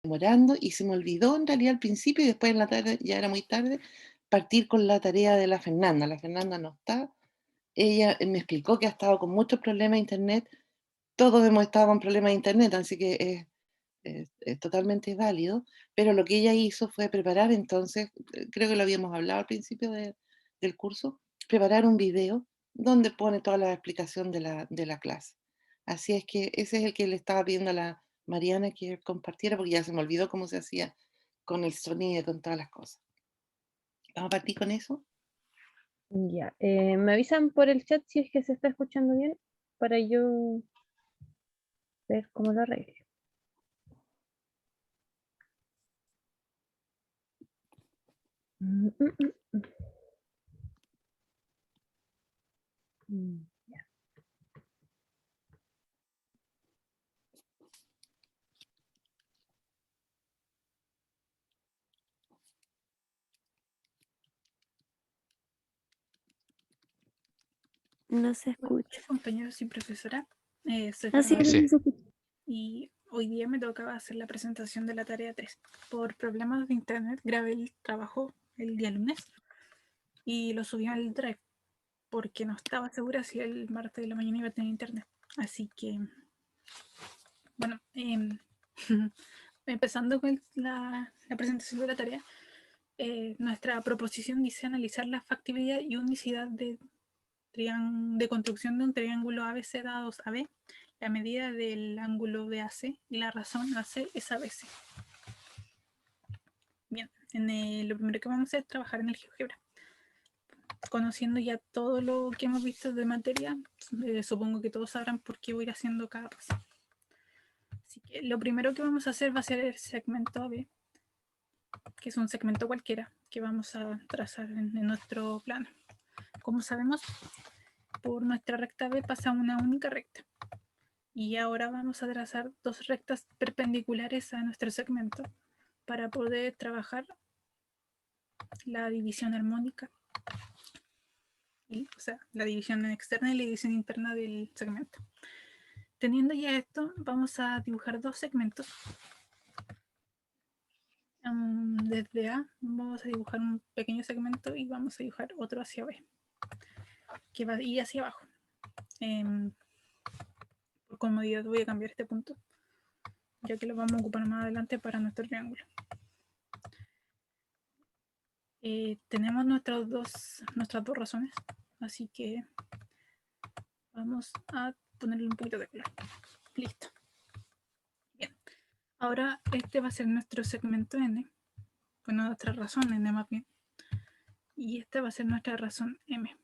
demorando y se me olvidó en realidad al principio y después en la tarde, ya era muy tarde, partir con la tarea de la Fernanda. La Fernanda no está. Ella me explicó que ha estado con muchos problemas de internet. Todos hemos estado con problemas de internet, así que es totalmente válido. Pero lo que ella hizo fue preparar entonces, creo que lo habíamos hablado al principio del curso, preparar un video donde pone toda la explicación de la clase. Así es que ese es el que le estaba pidiendo a la Mariana que compartiera, porque ya se me olvidó cómo se hacía con el sonido y con todas las cosas. ¿Vamos a partir con eso? Ya, me avisan por el chat si es que se está escuchando bien para yo ver cómo lo arreglo. Mm, mm, mm, mm. Ya. No se Buenos escucha. días, compañeros y profesora. Soy Así Fernanda es. Sí. y hoy día me tocaba hacer la presentación de la tarea 3. Por problemas de internet grabé el trabajo el día lunes y lo subí al Drive porque no estaba segura si el martes de la mañana iba a tener internet. Así que, bueno, empezando con la presentación de la tarea, nuestra proposición dice analizar la factibilidad y unicidad de construcción de un triángulo ABC dados AB, la medida del ángulo BAC y la razón AC es ABC. Bien, lo primero que vamos a hacer es trabajar en el GeoGebra. Conociendo ya todo lo que hemos visto de materia, supongo que todos sabrán por qué voy a ir haciendo cada paso. Así que lo primero que vamos a hacer va a ser el segmento AB, que es un segmento cualquiera que vamos a trazar en nuestro plano. Como sabemos, por nuestra recta B pasa una única recta. Y ahora vamos a trazar dos rectas perpendiculares a nuestro segmento para poder trabajar la división armónica, o sea, la división externa y la división interna del segmento. Teniendo ya esto, vamos a dibujar dos segmentos. Desde A vamos a dibujar un pequeño segmento y vamos a dibujar otro hacia B, que va a ir hacia abajo. Por comodidad voy a cambiar este punto, ya que lo vamos a ocupar más adelante para nuestro triángulo. Tenemos nuestras dos razones, así que vamos a ponerle un poquito de color. Listo. Bien. Ahora este va a ser nuestro segmento N, bueno, nuestra razón N más bien, y esta va a ser nuestra razón M.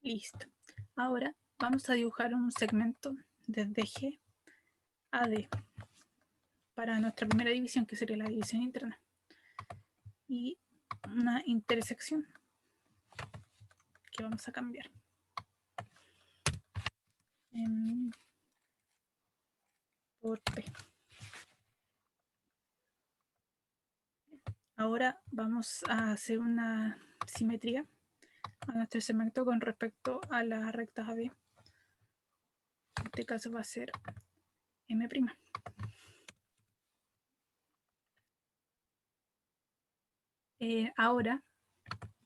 Listo. Ahora vamos a dibujar un segmento desde G a D para nuestra primera división, que sería la división interna, y una intersección que vamos a cambiar. Por P. Ahora vamos a hacer una simetría a nuestro segmento con respecto a las rectas AB. En este caso va a ser M'. Ahora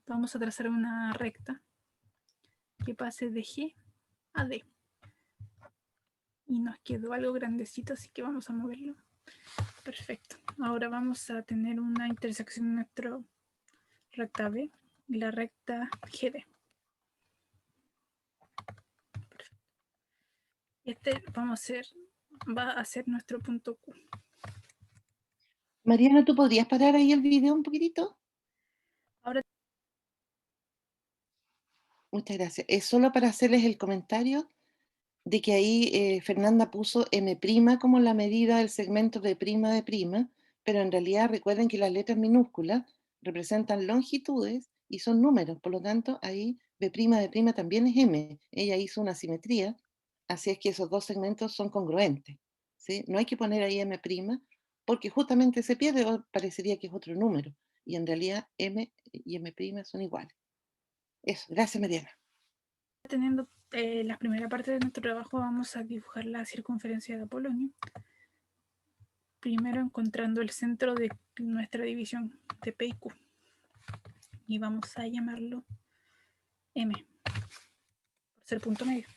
vamos a trazar una recta que pase de G a D. Y nos quedó algo grandecito, así que vamos a moverlo. Perfecto. Ahora vamos a tener una intersección en nuestra recta B y la recta GD. Perfecto. Este va a ser nuestro punto Q. Mariana, ¿tú podrías parar ahí el video un poquitito? Ahora, Muchas gracias. Es solo para hacerles el comentario de que ahí Fernanda puso M' como la medida del segmento de prima, pero en realidad recuerden que las letras minúsculas representan longitudes y son números, por lo tanto ahí B' también es M. Ella hizo una simetría, así es que esos dos segmentos son congruentes, ¿sí? No hay que poner ahí M' porque justamente se pierde o parecería que es otro número, y en realidad M y M' son iguales. Eso, gracias Mariana. teniendo la primera parte de nuestro trabajo vamos a dibujar la circunferencia de Apolonio. Primero encontrando el centro de nuestra división de P y Q. Y vamos a llamarlo M, por ser punto medio.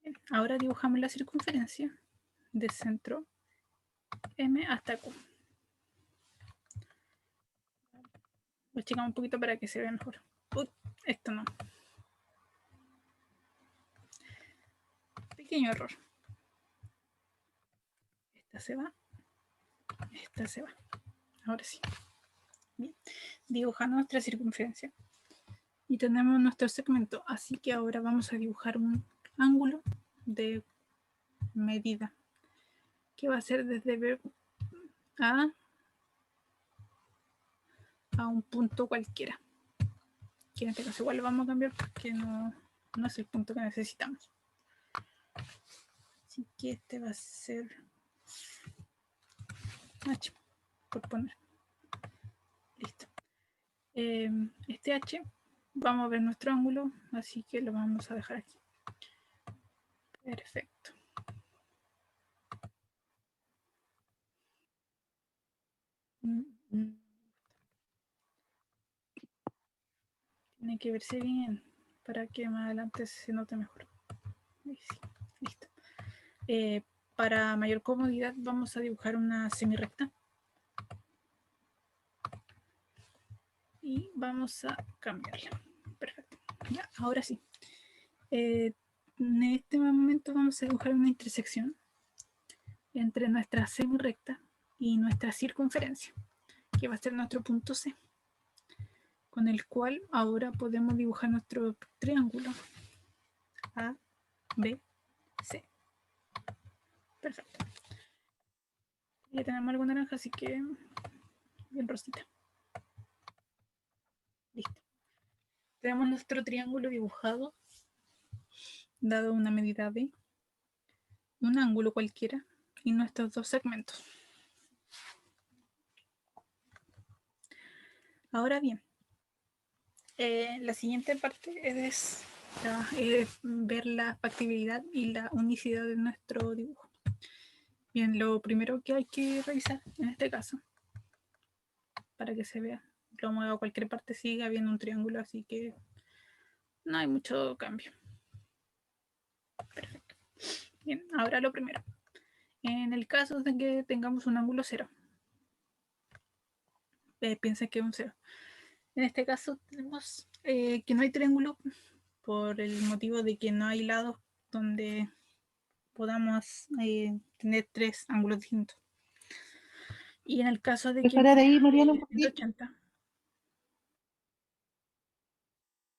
Bien, ahora dibujamos la circunferencia de centro M hasta Q. Lo achicamos un poquito para que se vea mejor. Uy, esto no. Pequeño error. Esta se va. Esta se va. Ahora sí. Bien. Dibujamos nuestra circunferencia. Y tenemos nuestro segmento. Así que ahora vamos a dibujar un ángulo de medida. Que va a ser desde B a un punto cualquiera. Que en este caso igual lo vamos a cambiar porque no es el punto que necesitamos. Así que este va a ser H, por poner. Listo. Este H, vamos a ver nuestro ángulo, así que lo vamos a dejar aquí. Perfecto. Tiene que verse bien para que más adelante se note mejor. Sí, listo. Para mayor comodidad vamos a dibujar una semirrecta. Y vamos a cambiarla. Perfecto. Ya, ahora sí. En este momento vamos a dibujar una intersección entre nuestra semirrecta y nuestra circunferencia, que va a ser nuestro punto C, con el cual ahora podemos dibujar nuestro triángulo A, B, C. Perfecto. Ya tenemos algo naranja, así que bien rosita. Listo. Tenemos nuestro triángulo dibujado, dado una medida B, un ángulo cualquiera y nuestros dos segmentos. Ahora bien, la siguiente parte es ver la factibilidad y la unicidad de nuestro dibujo. Bien, lo primero que hay que revisar en este caso, para que se vea, lo muevo a cualquier parte, sigue habiendo un triángulo, así que no hay mucho cambio. Perfecto. Bien, ahora lo primero. En el caso de que tengamos un ángulo cero, piensa que es un cero. En este caso tenemos que no hay triángulo por el motivo de que no hay lados donde podamos tener tres ángulos distintos. Y en el caso de que parar ahí, Mariana, un poquito. 180.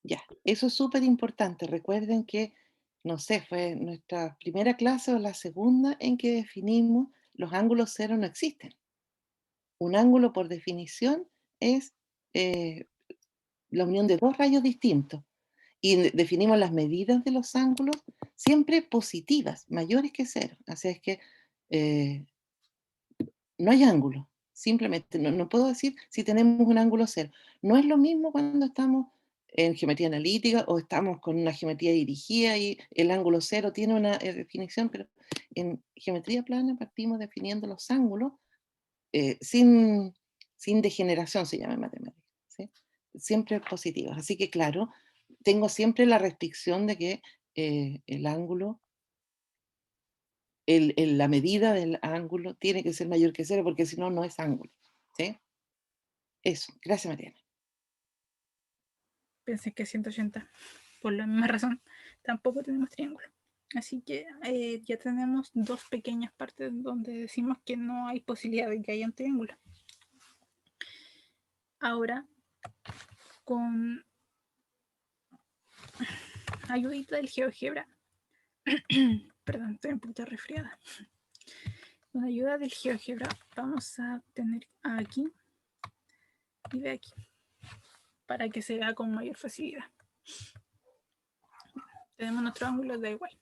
Ya, eso es súper importante. Recuerden que, no sé, fue nuestra primera clase o la segunda en que definimos los ángulos cero no existen. Un ángulo, por definición, es la unión de dos rayos distintos. Y definimos las medidas de los ángulos siempre positivas, mayores que cero. Así es que no hay ángulo. Simplemente no puedo decir si tenemos un ángulo cero. No es lo mismo cuando estamos en geometría analítica o estamos con una geometría dirigida y el ángulo cero tiene una definición, pero en geometría plana partimos definiendo los ángulos sin degeneración, se llama en matemáticas, ¿sí? Siempre positivos. Así que claro, tengo siempre la restricción de que el ángulo, la medida del ángulo tiene que ser mayor que cero, porque si no, no es ángulo, ¿sí? Eso. Gracias, Mariana. Pensé que 180. Por la misma razón, tampoco tenemos triángulo. Así que ya tenemos dos pequeñas partes donde decimos que no hay posibilidad de que haya un triángulo. Ahora, con ayudita del GeoGebra, perdón, estoy un poquito resfriada. Con ayuda del GeoGebra vamos a tener aquí y de aquí, para que se vea con mayor facilidad. Tenemos nuestro ángulo, da igual.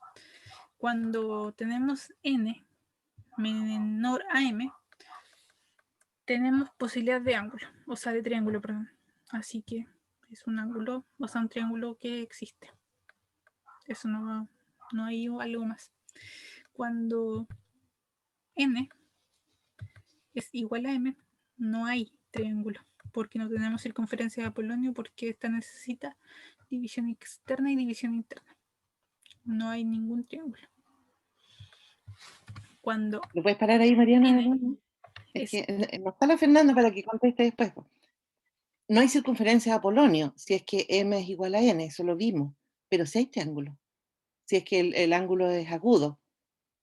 Cuando tenemos n menor a m, tenemos posibilidad de ángulo, o sea, de triángulo, perdón. Así que es un ángulo, o sea, un triángulo que existe. Eso no hay algo más. Cuando n es igual a m, no hay triángulo, porque no tenemos circunferencia de Apolonio, porque esta necesita división externa y división interna. No hay ningún triángulo. Cuando ¿Lo puedes parar ahí, Mariana, de n nuevo? Es es que no está la Fernanda para que conteste después. No hay circunferencia de Apolonio si es que m es igual a n, eso lo vimos, pero sí hay triángulo. Si es que el ángulo es agudo.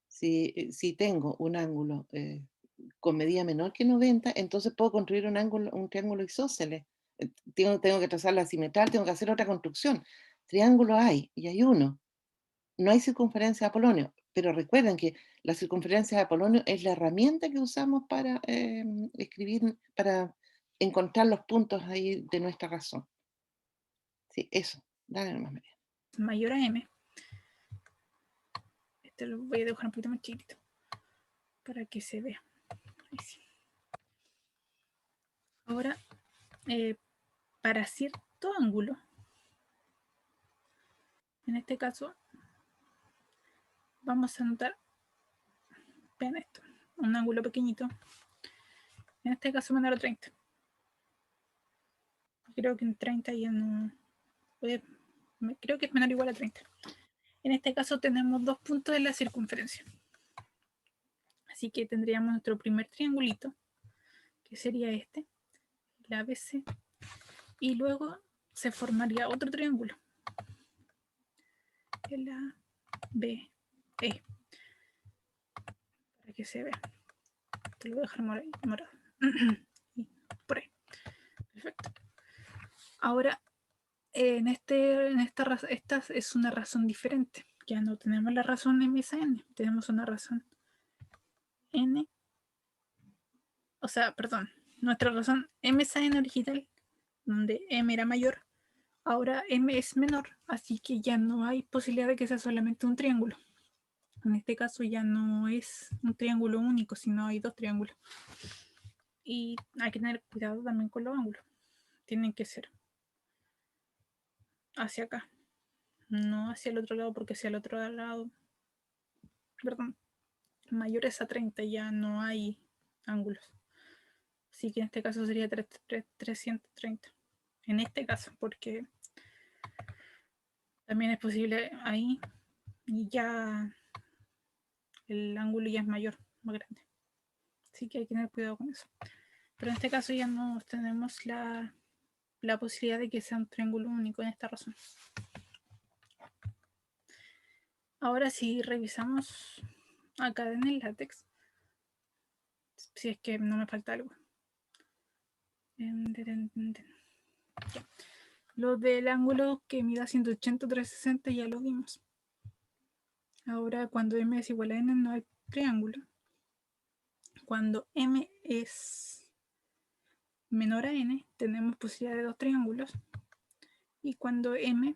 Si tengo un ángulo con medida menor que 90, entonces puedo construir un triángulo isósceles. Tengo que trazar la simetral, tengo que hacer otra construcción. Triángulo hay, y hay uno. No hay circunferencia de Apolonio, pero recuerden que la circunferencia de Apolonio es la herramienta que usamos para escribir, para encontrar los puntos ahí de nuestra razón. Sí, eso. Dale nomás, María. mayor a m, este lo voy a dibujar un poquito más chiquito para que se vea. Ahí sí. Ahora, para cierto ángulo, en este caso, vamos a anotar, vean esto, un ángulo pequeñito, en este caso menor a 30. Creo que en 30 ya no, creo que es menor o igual a 30. En este caso tenemos 2 puntos de la circunferencia. Así que tendríamos nuestro primer triangulito, que sería este, el ABC, y luego se formaría otro triángulo, el ABE, para que se vea. Te lo voy a dejar morado. Y por ahí. Perfecto. Ahora, esta es una razón diferente. Ya no tenemos la razón M a N, tenemos una razón N, o sea, perdón, nuestra razón M a N original, donde M era mayor, ahora M es menor, así que ya no hay posibilidad de que sea solamente un triángulo. En este caso ya no es un triángulo único, sino hay 2 triángulos. Y hay que tener cuidado también con los ángulos. Tienen que ser hacia acá, no hacia el otro lado, porque hacia el otro lado, perdón, mayores a 30 ya no hay ángulos. Así que en este caso sería 330. En este caso, porque también es posible ahí y ya el ángulo ya es mayor, más grande. Así que hay que tener cuidado con eso. Pero en este caso ya no tenemos la posibilidad de que sea un triángulo único en esta razón. Ahora si revisamos acá en el látex, si es que no me falta algo. Ya. Lo del ángulo que mida 180 360 ya lo vimos. Ahora cuando m es igual a n no hay triángulo. Cuando m es menor a n tenemos posibilidad de 2 triángulos. Y cuando m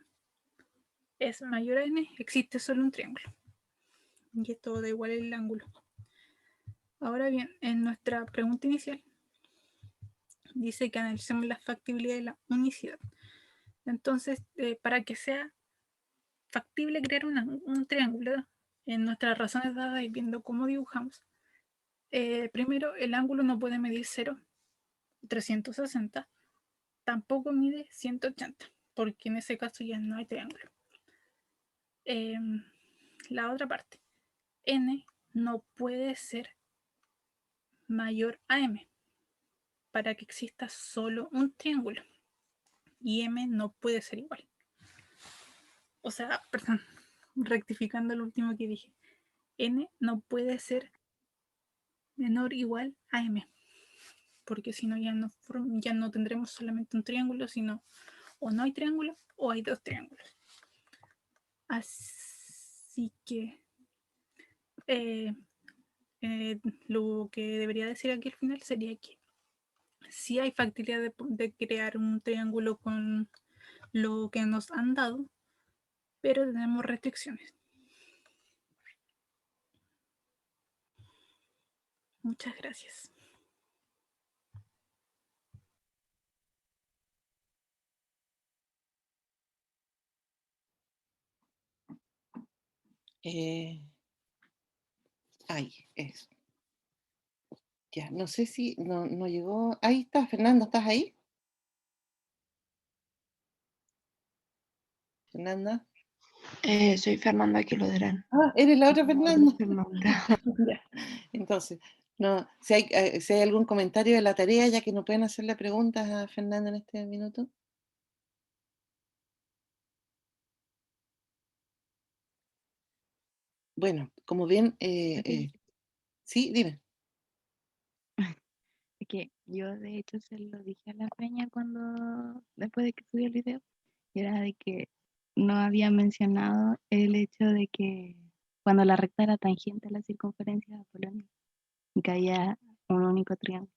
es mayor a n existe solo un triángulo. Y esto da igual el ángulo. Ahora bien, en nuestra pregunta inicial dice que analicemos la factibilidad de la unicidad. Entonces, para que sea factible crear un triángulo, en nuestras razones dadas y viendo cómo dibujamos, primero el ángulo no puede medir 0, 360, tampoco mide 180, porque en ese caso ya no hay triángulo. La otra parte, n no puede ser mayor a m para que exista solo un triángulo, y m no puede ser igual. O sea, perdón, rectificando lo último que dije, n no puede ser menor o igual a m, porque si no ya no tendremos solamente un triángulo, sino o no hay triángulo o hay 2 triángulos. Así que lo que debería decir aquí al final sería que sí hay factibilidad de crear un triángulo con lo que nos han dado, pero tenemos restricciones. Muchas gracias. Ahí, eso. Ya, no sé si no llegó. Ahí está, Fernando, ¿estás ahí? Fernanda. Soy Fernanda Quiloderán. Ah, eres la otra Fernanda. Fernanda. Ya. Entonces, no, si hay algún comentario de la tarea, ya que no pueden hacerle preguntas a Fernanda en este minuto. Bueno, como bien, sí, dime. Es que yo de hecho se lo dije a la Peña después de que subí el video, y era de que no había mencionado el hecho de que cuando la recta era tangente a la circunferencia de Apolonio, y caía un único triángulo.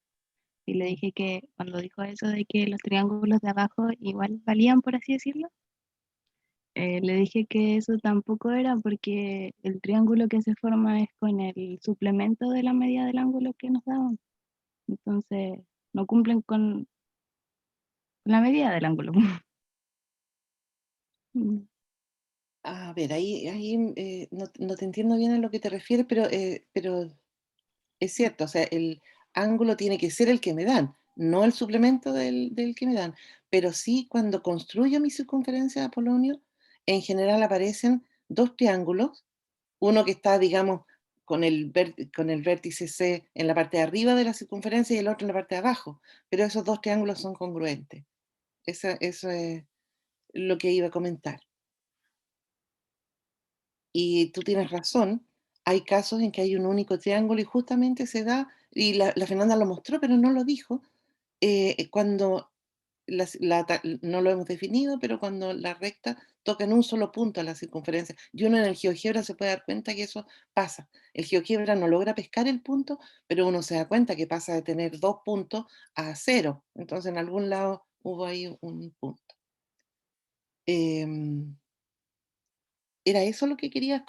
Y le dije que cuando dijo eso de que los triángulos de abajo igual valían, por así decirlo, le dije que eso tampoco era porque el triángulo que se forma es con el suplemento de la medida del ángulo que nos daban. Entonces, no cumplen con la medida del ángulo. Mm, A ver, ahí no te entiendo bien a lo que te refieres, pero es cierto, o sea, el ángulo tiene que ser el que me dan, no el suplemento del que me dan. Pero sí, cuando construyo mi circunferencia de Apolonio, en general aparecen dos triángulos, uno que está, digamos, con el vértice C en la parte de arriba de la circunferencia y el otro en la parte de abajo, pero esos dos triángulos son congruentes. Eso es lo que iba a comentar. Y tú tienes razón, hay casos en que hay un único triángulo y justamente se da, y la Fernanda lo mostró, pero no lo dijo, cuando no lo hemos definido, pero cuando la recta toca en un solo punto a la circunferencia. Y uno en el GeoGebra se puede dar cuenta que eso pasa. El GeoGebra no logra pescar el punto, pero uno se da cuenta que pasa de tener 2 puntos a 0. Entonces en algún lado hubo ahí un punto. Em, ¿Era eso lo que querías,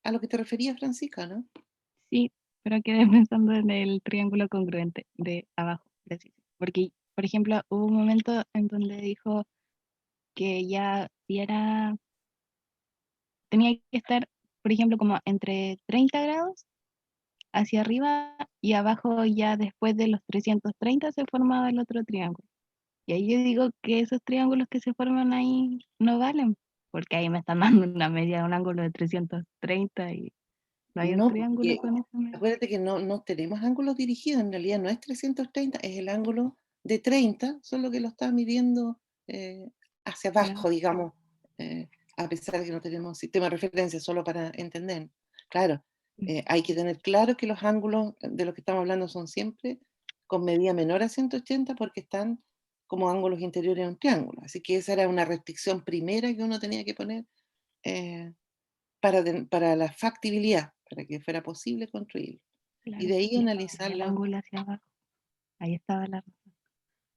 a lo que te referías, Francisca, no? Sí, pero quedé pensando en el triángulo congruente de abajo, preciso. Porque, por ejemplo, hubo un momento en donde dijo que ya si era, tenía que estar, por ejemplo, como entre 30 grados hacia arriba y abajo ya después de los 330 se formaba el otro triángulo. Y ahí yo digo que esos triángulos que se forman ahí no valen, porque ahí me están dando una media de un ángulo de 330 y no hay un No, triángulo porque con esa media. acuérdate que no tenemos ángulos dirigidos, en realidad no es 330, es el ángulo de 30, solo que lo está midiendo hacia Claro. abajo, digamos, eh, a pesar de que no tenemos sistema de referencia, solo para entender. Claro, hay que tener claro que los ángulos de los que estamos hablando son siempre con medida menor a 180 porque están como ángulos interiores a un triángulo. Así que esa era una restricción primera que uno tenía que poner eh, para la factibilidad, para que fuera posible construirlo. Y Claro, de ahí y el analizarlo, ángulo hacia abajo. Ahí estaba la razón.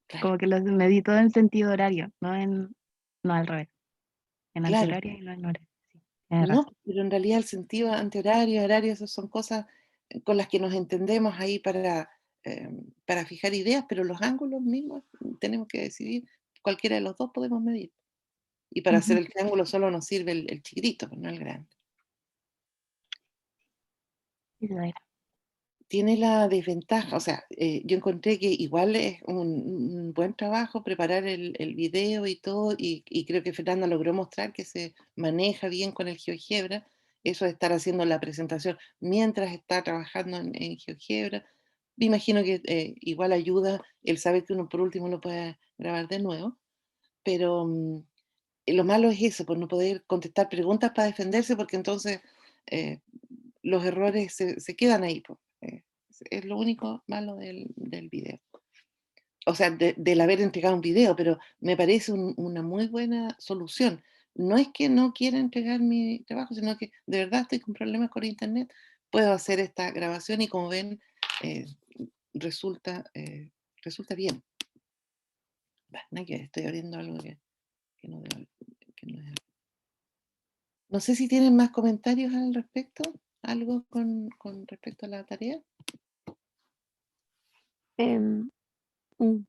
claro, Como que lo medí todo en sentido horario, no al revés. En claro. antihorario y no en horario. Sí, tienes No, razón. pero en realidad el sentido antihorario, horario, esas son cosas con las que nos entendemos ahí para fijar ideas, pero los ángulos mismos tenemos que decidir, cualquiera de los dos podemos medir. Y para hacer Ujú. el triángulo solo nos sirve el chiquitito, pues no el grande. Eso era. Tiene la desventaja, o sea, yo encontré que igual es un buen trabajo preparar el video y todo, y creo que Fernanda logró mostrar que se maneja bien con el GeoGebra, eso de estar haciendo la presentación mientras está trabajando en GeoGebra. Me imagino que igual ayuda el saber que uno por último lo puede grabar de nuevo, pero lo malo es eso, por no poder contestar preguntas para defenderse, porque entonces eh, los errores se quedan ahí, po. Es lo único malo del video. O sea, del haber entregado un video, pero me parece una muy buena solución. No es que no quiera entregar mi trabajo, sino que de verdad estoy con problemas con internet. Puedo hacer esta grabación y como ven, eh, resulta bien. Bah, nada que ver, estoy abriendo algo que no debo- que no es. No sé si tienen más comentarios al respecto, algo con respecto a la tarea. Em,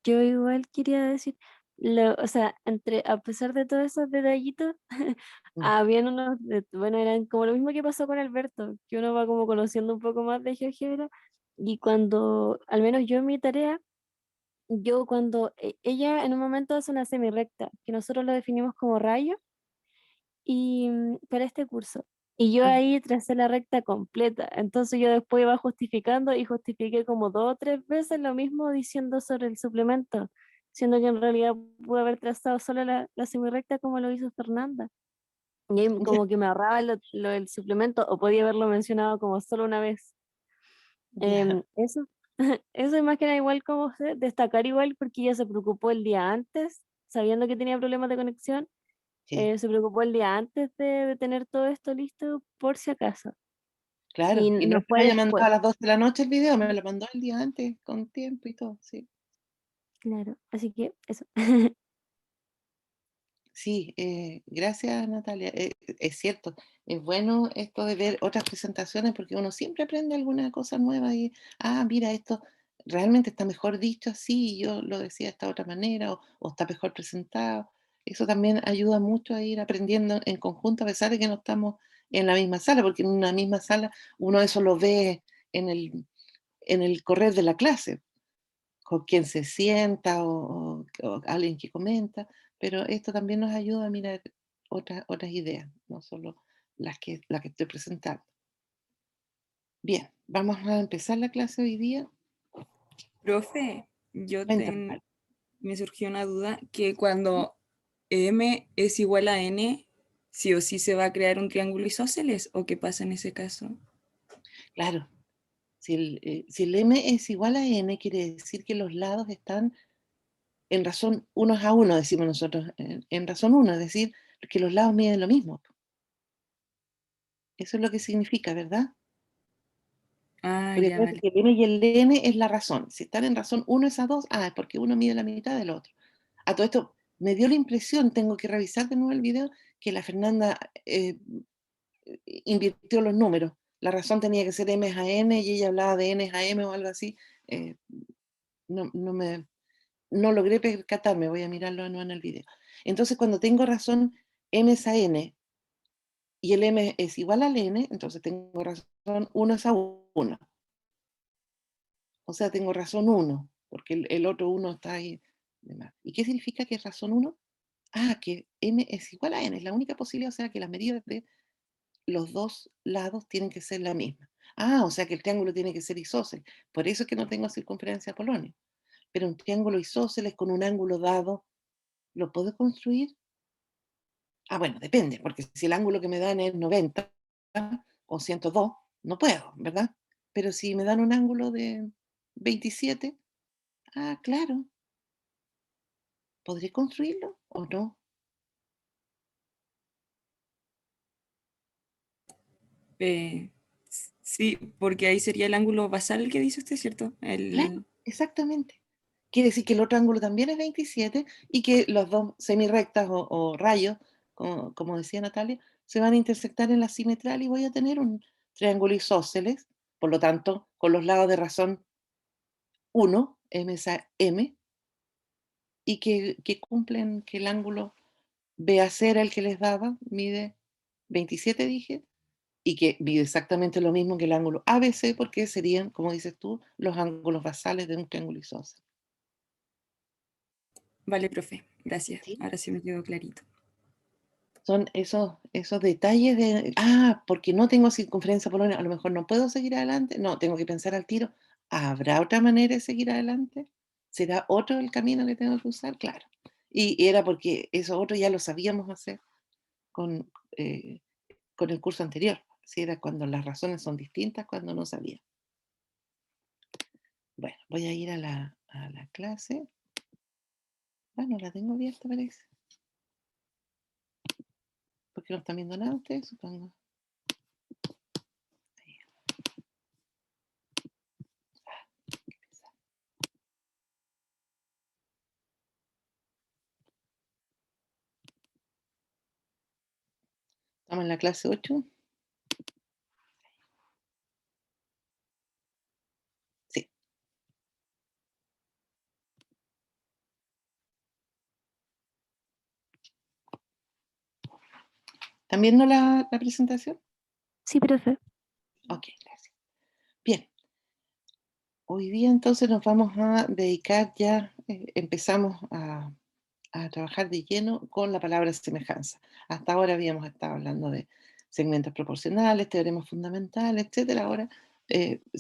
yo igual quería decir, O sea, a pesar de todos esos detallitos, Mm, habían bueno, eran como lo mismo que pasó con Alberto, que uno va como conociendo un poco más de GeoGebra, y cuando, al menos yo en mi tarea, yo cuando ella en un momento hace una semirrecta, que nosotros lo definimos como rayo, y para este curso. Y yo mm. ahí tracé la recta completa. Entonces yo después iba justificando y justifiqué como 2 o 3 veces lo mismo diciendo sobre el suplemento, siendo que en realidad pude haber trazado solo la semirrecta como lo hizo Fernanda. Y ahí Ya, como que me ahorraba lo del suplemento o podía haberlo mencionado como solo una vez. ya, Eso, eso es más que nada igual como destacar igual porque ella se preocupó el día antes, sabiendo que tenía problemas de conexión, sí, se preocupó el día antes de tener todo esto listo por si acaso. Y claro. Y no no es que fue me haya mandado después, a las 12 de la noche el video, me lo mandó el día antes, con tiempo y todo, sí. claro. Así que eso. Sí, gracias Natalia. Es cierto, es bueno esto de ver otras presentaciones porque uno siempre aprende alguna cosa nueva y, mira, esto realmente está mejor dicho así, y yo lo decía de esta otra manera, o está mejor presentado. Eso también ayuda mucho a ir aprendiendo en conjunto, a pesar de que no estamos en la misma sala, porque en una misma sala uno eso lo ve en el correr de la clase con quien se sienta o alguien que comenta, pero esto también nos ayuda a mirar otras ideas, no solo las que estoy presentando. Bien, vamos a empezar la clase hoy día. Profe, Cuéntame, Pablo. me surgió una duda que cuando m es igual a n, sí o sí se va a crear un triángulo isósceles, ¿o qué pasa en ese caso? Claro, si el m es igual a n, quiere decir que los lados están en razón unos a uno, decimos nosotros, en razón uno, es decir, que los lados miden lo mismo. Eso es lo que significa, ¿verdad? Ah, Porque ya acuérdense vale. que el m y el n es la razón. Si están en razón 1 es a 2, es porque uno mide la mitad del otro. A todo esto, me dio la impresión, tengo que revisar de nuevo el video, que la Fernanda invirtió los números. La razón tenía que ser m es a n y ella hablaba de n es a m o algo así. Eh, no logré percatarme, voy a mirarlo de nuevo en el video. Entonces, cuando tengo razón m es a n y el m es igual al n, entonces tengo razón 1 es a 1. O sea, tengo razón 1, porque el otro 1 está ahí de más. ¿Y qué significa que es razón 1? Que m es igual a n, es la única posibilidad, o sea, que las medidas de los dos lados tienen que ser la misma. O sea, que el triángulo tiene que ser isósceles. Por eso es que no tengo circunferencia Apolonio. Pero un triángulo isósceles con un ángulo dado, ¿lo puedo construir? Bueno, depende, porque si el ángulo que me dan es 90 o 102, no puedo, ¿verdad? Pero si me dan un ángulo de 27, claro, ¿podré construirlo o no? Eh, sí, porque ahí sería el ángulo basal que dice usted, ¿cierto? Claro, exactamente. Quiere decir que el otro ángulo también es 27 y que los dos semirrectas o rayos, como decía Natalia, se van a intersectar en la simetral y voy a tener un triángulo isósceles, por lo tanto, con los lados de razón 1, m es a m, y que cumplen que el ángulo BAC era el que les daba, mide 27, dije, y que mide exactamente lo mismo que el ángulo ABC, porque serían, como dices tú, los ángulos basales de un triángulo isósceles. Vale, profe, gracias. ¿Sí? Ahora sí me quedó clarito. Son esos detalles de, porque no tengo circunferencia Polonia, a lo mejor no puedo seguir adelante. No, tengo que pensar al tiro, ¿habrá otra manera de seguir adelante? ¿Será otro el camino que tengo que usar? Claro. Y era porque eso otro ya lo sabíamos hacer con, eh, con el curso anterior. Si era cuando las razones son distintas, cuando no sabía. Bueno, voy a ir a la clase. No la tengo abierta, parece. Porque no están viendo nada ustedes, supongo. Estamos en la clase 8. Sí. ¿Están viendo la presentación? Sí, profe. Ok, gracias. Bien. Hoy día entonces nos vamos a dedicar ya, empezamos a trabajar de lleno con la palabra semejanza. Hasta ahora habíamos estado hablando de segmentos proporcionales, teoremas fundamentales, etcétera. Ahora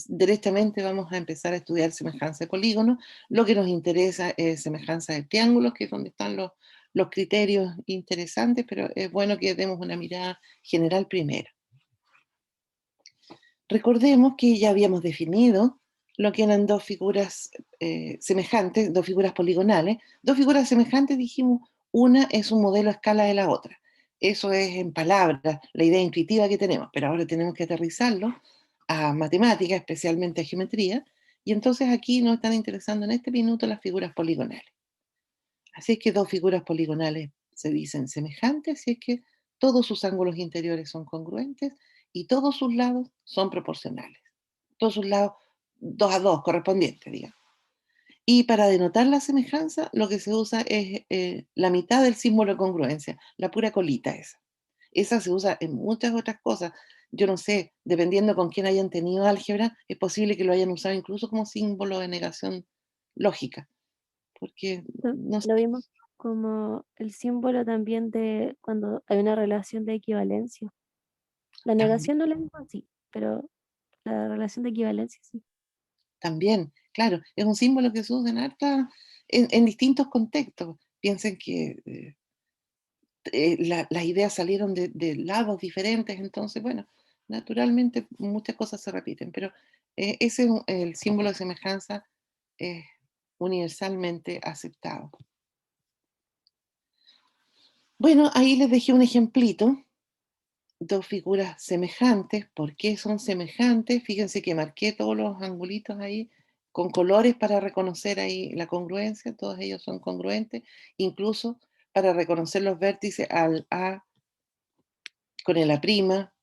directamente vamos a empezar a estudiar semejanza de polígonos. Lo que nos interesa es semejanza de triángulos, que es donde están los criterios interesantes, pero es bueno que demos una mirada general primero. Recordemos que ya habíamos definido lo que eran dos figuras semejantes, dos figuras poligonales. Dos figuras semejantes, dijimos, una es un modelo a escala de la otra. Eso es en palabras, la idea intuitiva que tenemos, pero ahora tenemos que aterrizarlo a matemáticas, especialmente a geometría, y entonces aquí nos están interesando en este minuto las figuras poligonales. Así es que dos figuras poligonales se dicen semejantes si es que todos sus ángulos interiores son congruentes y todos sus lados son proporcionales. Todos sus lados 2 a 2 correspondientes, digamos. Y para denotar la semejanza, lo que se usa es la mitad del símbolo de congruencia, la pura colita esa. Esa se usa en muchas otras cosas. Yo no sé, dependiendo con quién hayan tenido álgebra, es posible que lo hayan usado incluso como símbolo de negación lógica, porque no sé. Lo vimos como el símbolo también de cuando hay una relación de equivalencia. La negación no la vimos así, pero la relación de equivalencia sí. También, claro, es un símbolo que se usa en distintos contextos. Piensen que las ideas salieron de lados diferentes, entonces, bueno, naturalmente muchas cosas se repiten, pero ese es el símbolo de semejanza es universalmente aceptado. Bueno, ahí les dejé un ejemplito, dos figuras semejantes. ¿Por qué son semejantes? Fíjense que marqué todos los angulitos ahí con colores para reconocer ahí la congruencia, todos ellos son congruentes, incluso para reconocer los vértices al A con el A',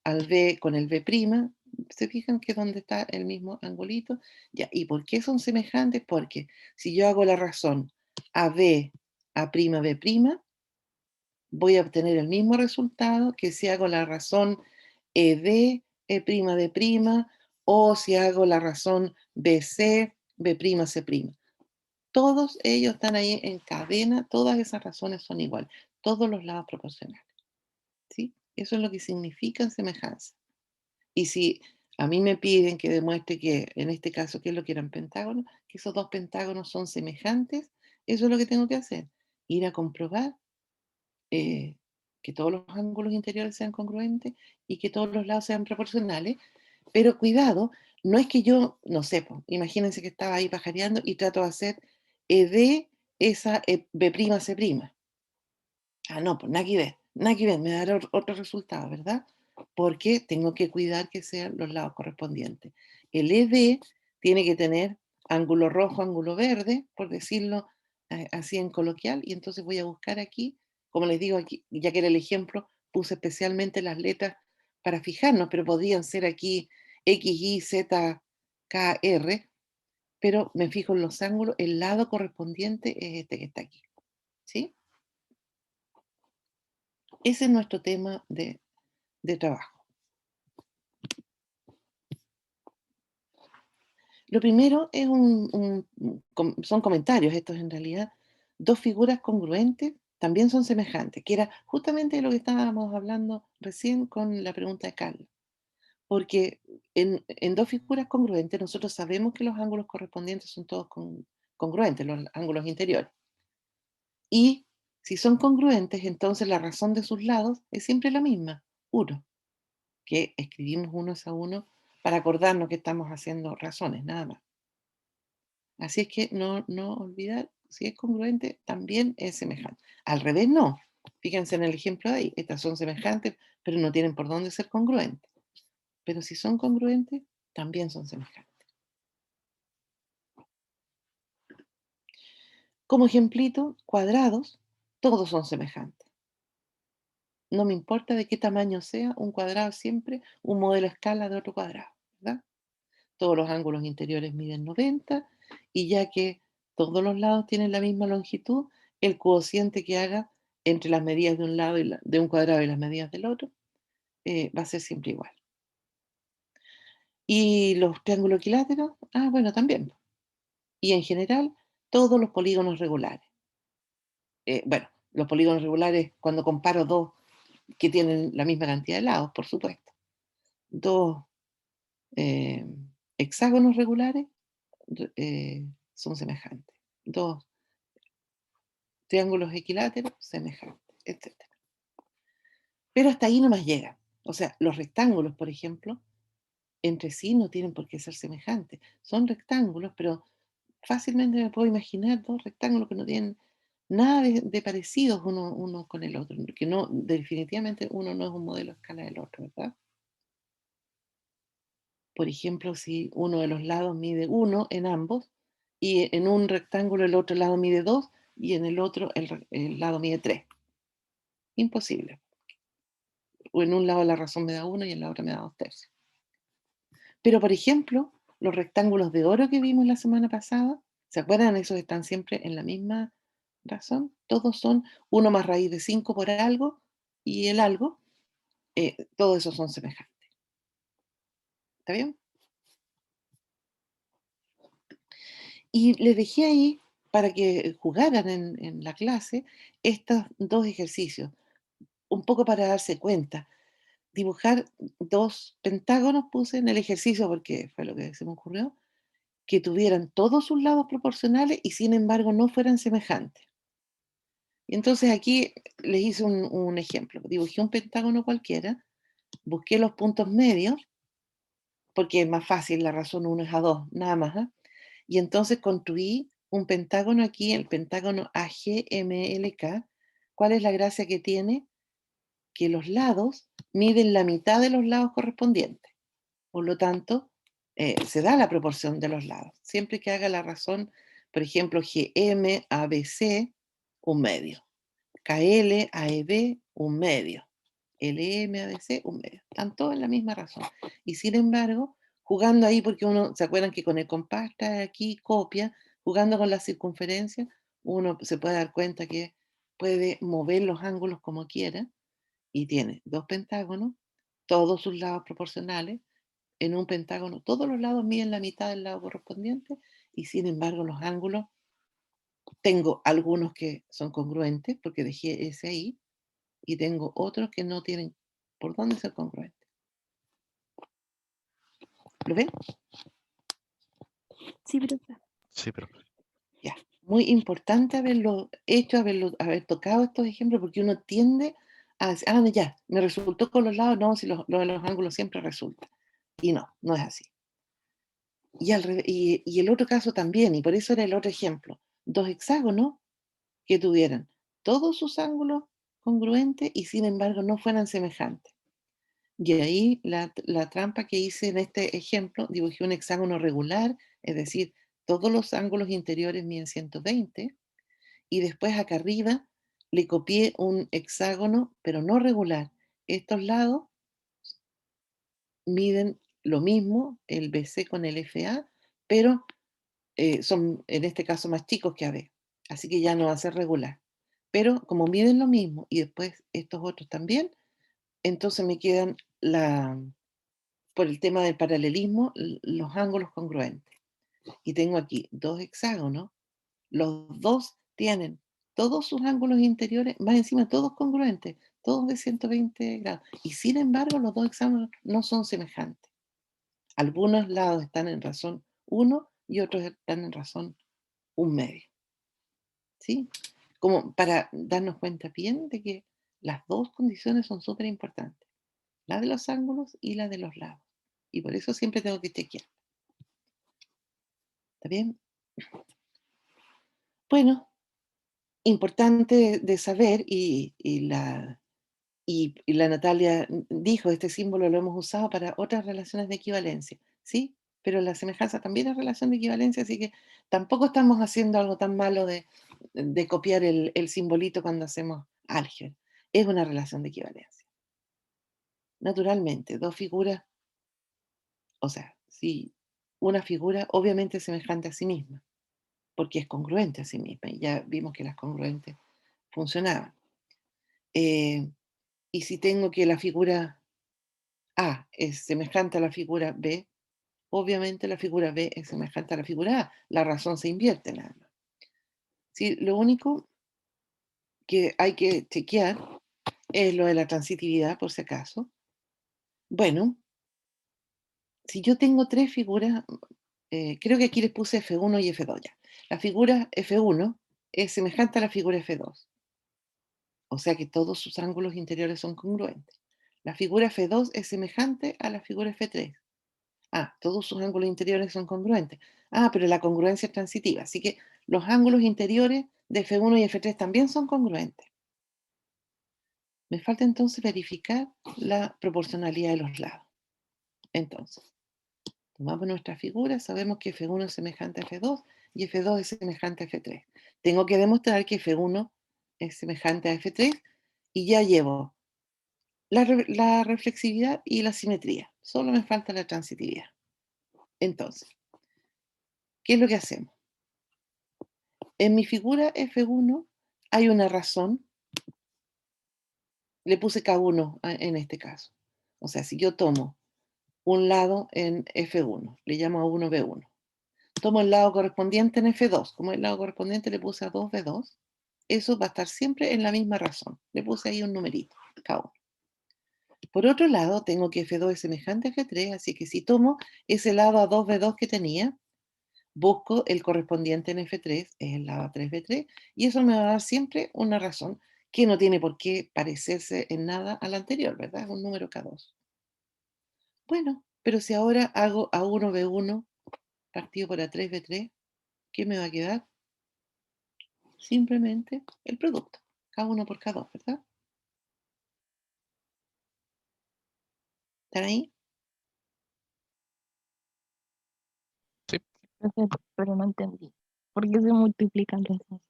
al B con el B'. ¿Se fijan que donde está el mismo angulito? Ya, ¿y por qué son semejantes? Porque si yo hago la razón AB, A', B', voy a obtener el mismo resultado que si hago la razón ED, B', o si hago la razón BC, B'C'. Todos ellos están ahí en cadena, todas esas razones son iguales, todos los lados proporcionales. ¿Sí? Eso es lo que significa semejanza. Y si a mí me piden que demuestre que, en este caso, ¿qué es lo que eran pentágonos? Que esos dos pentágonos son semejantes, eso es lo que tengo que hacer. Ir a comprobar que todos los ángulos interiores sean congruentes y que todos los lados sean proporcionales. Pero cuidado, no es que yo, no sé, imagínense que estaba ahí pajareando y trato de hacer ED esa B'C'. Ah, no, pues nada que ver, me dará otro resultado, ¿verdad? Porque tengo que cuidar que sean los lados correspondientes. El ED tiene que tener ángulo rojo, ángulo verde, por decirlo así en coloquial, y entonces voy a buscar aquí, como les digo aquí, ya que era el ejemplo, puse especialmente las letras para fijarnos, pero podrían ser aquí X, Y, Z, K, R, pero me fijo en los ángulos, el lado correspondiente es este que está aquí, ¿sí? Ese es nuestro tema de trabajo. Lo primero es son comentarios, estos en realidad. Dos figuras congruentes también son semejantes, que era justamente lo que estábamos hablando recién con la pregunta de Carlos. Porque en dos figuras congruentes nosotros sabemos que los ángulos correspondientes son todos congruentes, los ángulos interiores. Y si son congruentes, entonces la razón de sus lados es siempre la misma, 1, que escribimos 1 a 1 para acordarnos que estamos haciendo razones, nada más. Así es que no olvidar, si es congruente, también es semejante. Al revés, no. Fíjense en el ejemplo de ahí, estas son semejantes, pero no tienen por dónde ser congruentes. Pero si son congruentes, también son semejantes. Como ejemplito, cuadrados, todos son semejantes. No me importa de qué tamaño sea, un cuadrado es siempre un modelo a escala de otro cuadrado, ¿verdad? Todos los ángulos interiores miden 90 y ya que todos los lados tienen la misma longitud, el cociente que haga entre las medidas de un lado y de un cuadrado y las medidas del otro, va a ser siempre igual. Y los triángulos equiláteros, bueno, también. Y en general, todos los polígonos regulares. Bueno, los polígonos regulares, cuando comparo dos que tienen la misma cantidad de lados, por supuesto. Dos eh, hexágonos regulares son semejantes. Dos triángulos equiláteros semejantes, etc. Pero hasta ahí no más llega. O sea, los rectángulos, por ejemplo, entre sí no tienen por qué ser semejantes. Son rectángulos, pero fácilmente me puedo imaginar dos rectángulos que no tienen nada de parecidos uno con el otro, que no, definitivamente uno no es un modelo a escala del otro, ¿verdad? Por ejemplo, si uno de los lados mide 1 en ambos, y en un rectángulo el otro lado mide 2, y en el otro el lado mide 3. Imposible. O en un lado la razón me da 1 y en la otra me da 2/3. Pero, por ejemplo, los rectángulos de oro que vimos la semana pasada, ¿se acuerdan? Esos están siempre en la misma razón. Todos son 1 más raíz de 5 por algo, y el algo, todos esos son semejantes. ¿Está bien? Y les dejé ahí para que jugaran en la clase estos dos ejercicios, un poco para darse cuenta. Dibujar dos pentágonos puse en el ejercicio porque fue lo que se me ocurrió, que tuvieran todos sus lados proporcionales y sin embargo no fueran semejantes. Y entonces aquí les hice un ejemplo. Dibujé un pentágono cualquiera, busqué los puntos medios, porque es más fácil, la razón 1 es a 2, nada más. Y entonces construí un pentágono aquí, el pentágono AGMLK. ¿Cuál es la gracia que tiene? Que los lados miden la mitad de los lados correspondientes. Por lo tanto, se da la proporción de los lados. Siempre que haga la razón, por ejemplo, GM, ABC, un medio. KL, AEB, un medio. LM, ABC, un medio. Están todos en la misma razón. Y sin embargo, jugando ahí, porque uno, ¿se acuerdan que con el compás está aquí, copia, jugando con la circunferencia, uno se puede dar cuenta que puede mover los ángulos como quiera y tiene dos pentágonos, todos sus lados proporcionales. En un pentágono, todos los lados miden la mitad del lado correspondiente y sin embargo los ángulos, tengo algunos que son congruentes porque dejé ese ahí y tengo otros que no tienen por dónde ser congruentes. ¿Lo ven? Sí, profe. Sí, pero Ya. Muy importante haberlo hecho, haber tocado estos ejemplos porque uno tiende a decir, ya, me resultó con los lados, no, si lo de los ángulos siempre resulta. Y no, no es así. Y el otro caso también, y por eso era el otro ejemplo. Dos hexágonos que tuvieran todos sus ángulos congruentes y sin embargo no fueran semejantes. Y ahí la trampa que hice en este ejemplo, dibujé un hexágono regular, es decir, todos los ángulos interiores miden 120, y después acá arriba le copié un hexágono, pero no regular. Estos lados miden lo mismo, el BC con el FA, pero son en este caso más chicos que AB, así que ya no va a ser regular. Pero como miden lo mismo y después estos otros también, entonces me quedan, por el tema del paralelismo, los ángulos congruentes. Y tengo aquí dos hexágonos, los dos tienen todos sus ángulos interiores, más encima todos congruentes, todos de 120 grados. Y sin embargo, los dos hexágonos no son semejantes. Algunos lados están en razón 1 y otros están en razón 1/2. ¿Sí? Como para darnos cuenta bien de que las dos condiciones son súper importantes, la de los ángulos y la de los lados. Y por eso siempre tengo que chequear. ¿Está bien? Bueno, importante de saber, y la Natalia dijo, este símbolo lo hemos usado para otras relaciones de equivalencia, ¿sí? Pero la semejanza también es relación de equivalencia, así que tampoco estamos haciendo algo tan malo de copiar el simbolito cuando hacemos álgebra. Es una relación de equivalencia. Naturalmente, dos figuras, o sea, si una figura obviamente es semejante a sí misma, porque es congruente a sí misma, y ya vimos que las congruentes funcionaban. Y si tengo que la figura A es semejante a la figura B, obviamente la figura B es semejante a la figura A. La razón se invierte nada más. ¿Sí? Lo único que hay que chequear es lo de la transitividad, por si acaso. Bueno, si yo tengo tres figuras, creo que aquí les puse F1 y F2 ya. La figura F1 es semejante a la figura F2. O sea que todos sus ángulos interiores son congruentes. La figura F2 es semejante a la figura F3. Ah, todos sus ángulos interiores son congruentes. Ah, pero la congruencia es transitiva. Así que los ángulos interiores de F1 y F3 también son congruentes. Me falta entonces verificar la proporcionalidad de los lados. Entonces, tomamos nuestra figura, sabemos que F1 es semejante a F2 y F2 es semejante a F3. Tengo que demostrar que F1 es semejante a F3 y ya llevo la reflexividad y la simetría. Solo me falta la transitividad. Entonces, ¿qué es lo que hacemos? En mi figura F1 hay una razón. Le puse K1 en este caso. O sea, si yo tomo un lado en F1, le llamo a 1 B1. Tomo el lado correspondiente en F2. Como el lado correspondiente le puse a 2 B2, eso va a estar siempre en la misma razón. Le puse ahí un numerito, K1. Por otro lado, tengo que F2 es semejante a F3, así que si tomo ese lado a 2B2 que tenía, busco el correspondiente en F3, es el lado a 3B3, y eso me va a dar siempre una razón que no tiene por qué parecerse en nada a la anterior, ¿verdad? Es un número K2. Bueno, pero si ahora hago A1B1 partido por A3B3, ¿qué me va a quedar? Simplemente el producto, K1 por K2, ¿verdad? ¿Están ahí? Sí. Pero no entendí. ¿Por qué se multiplican los dos?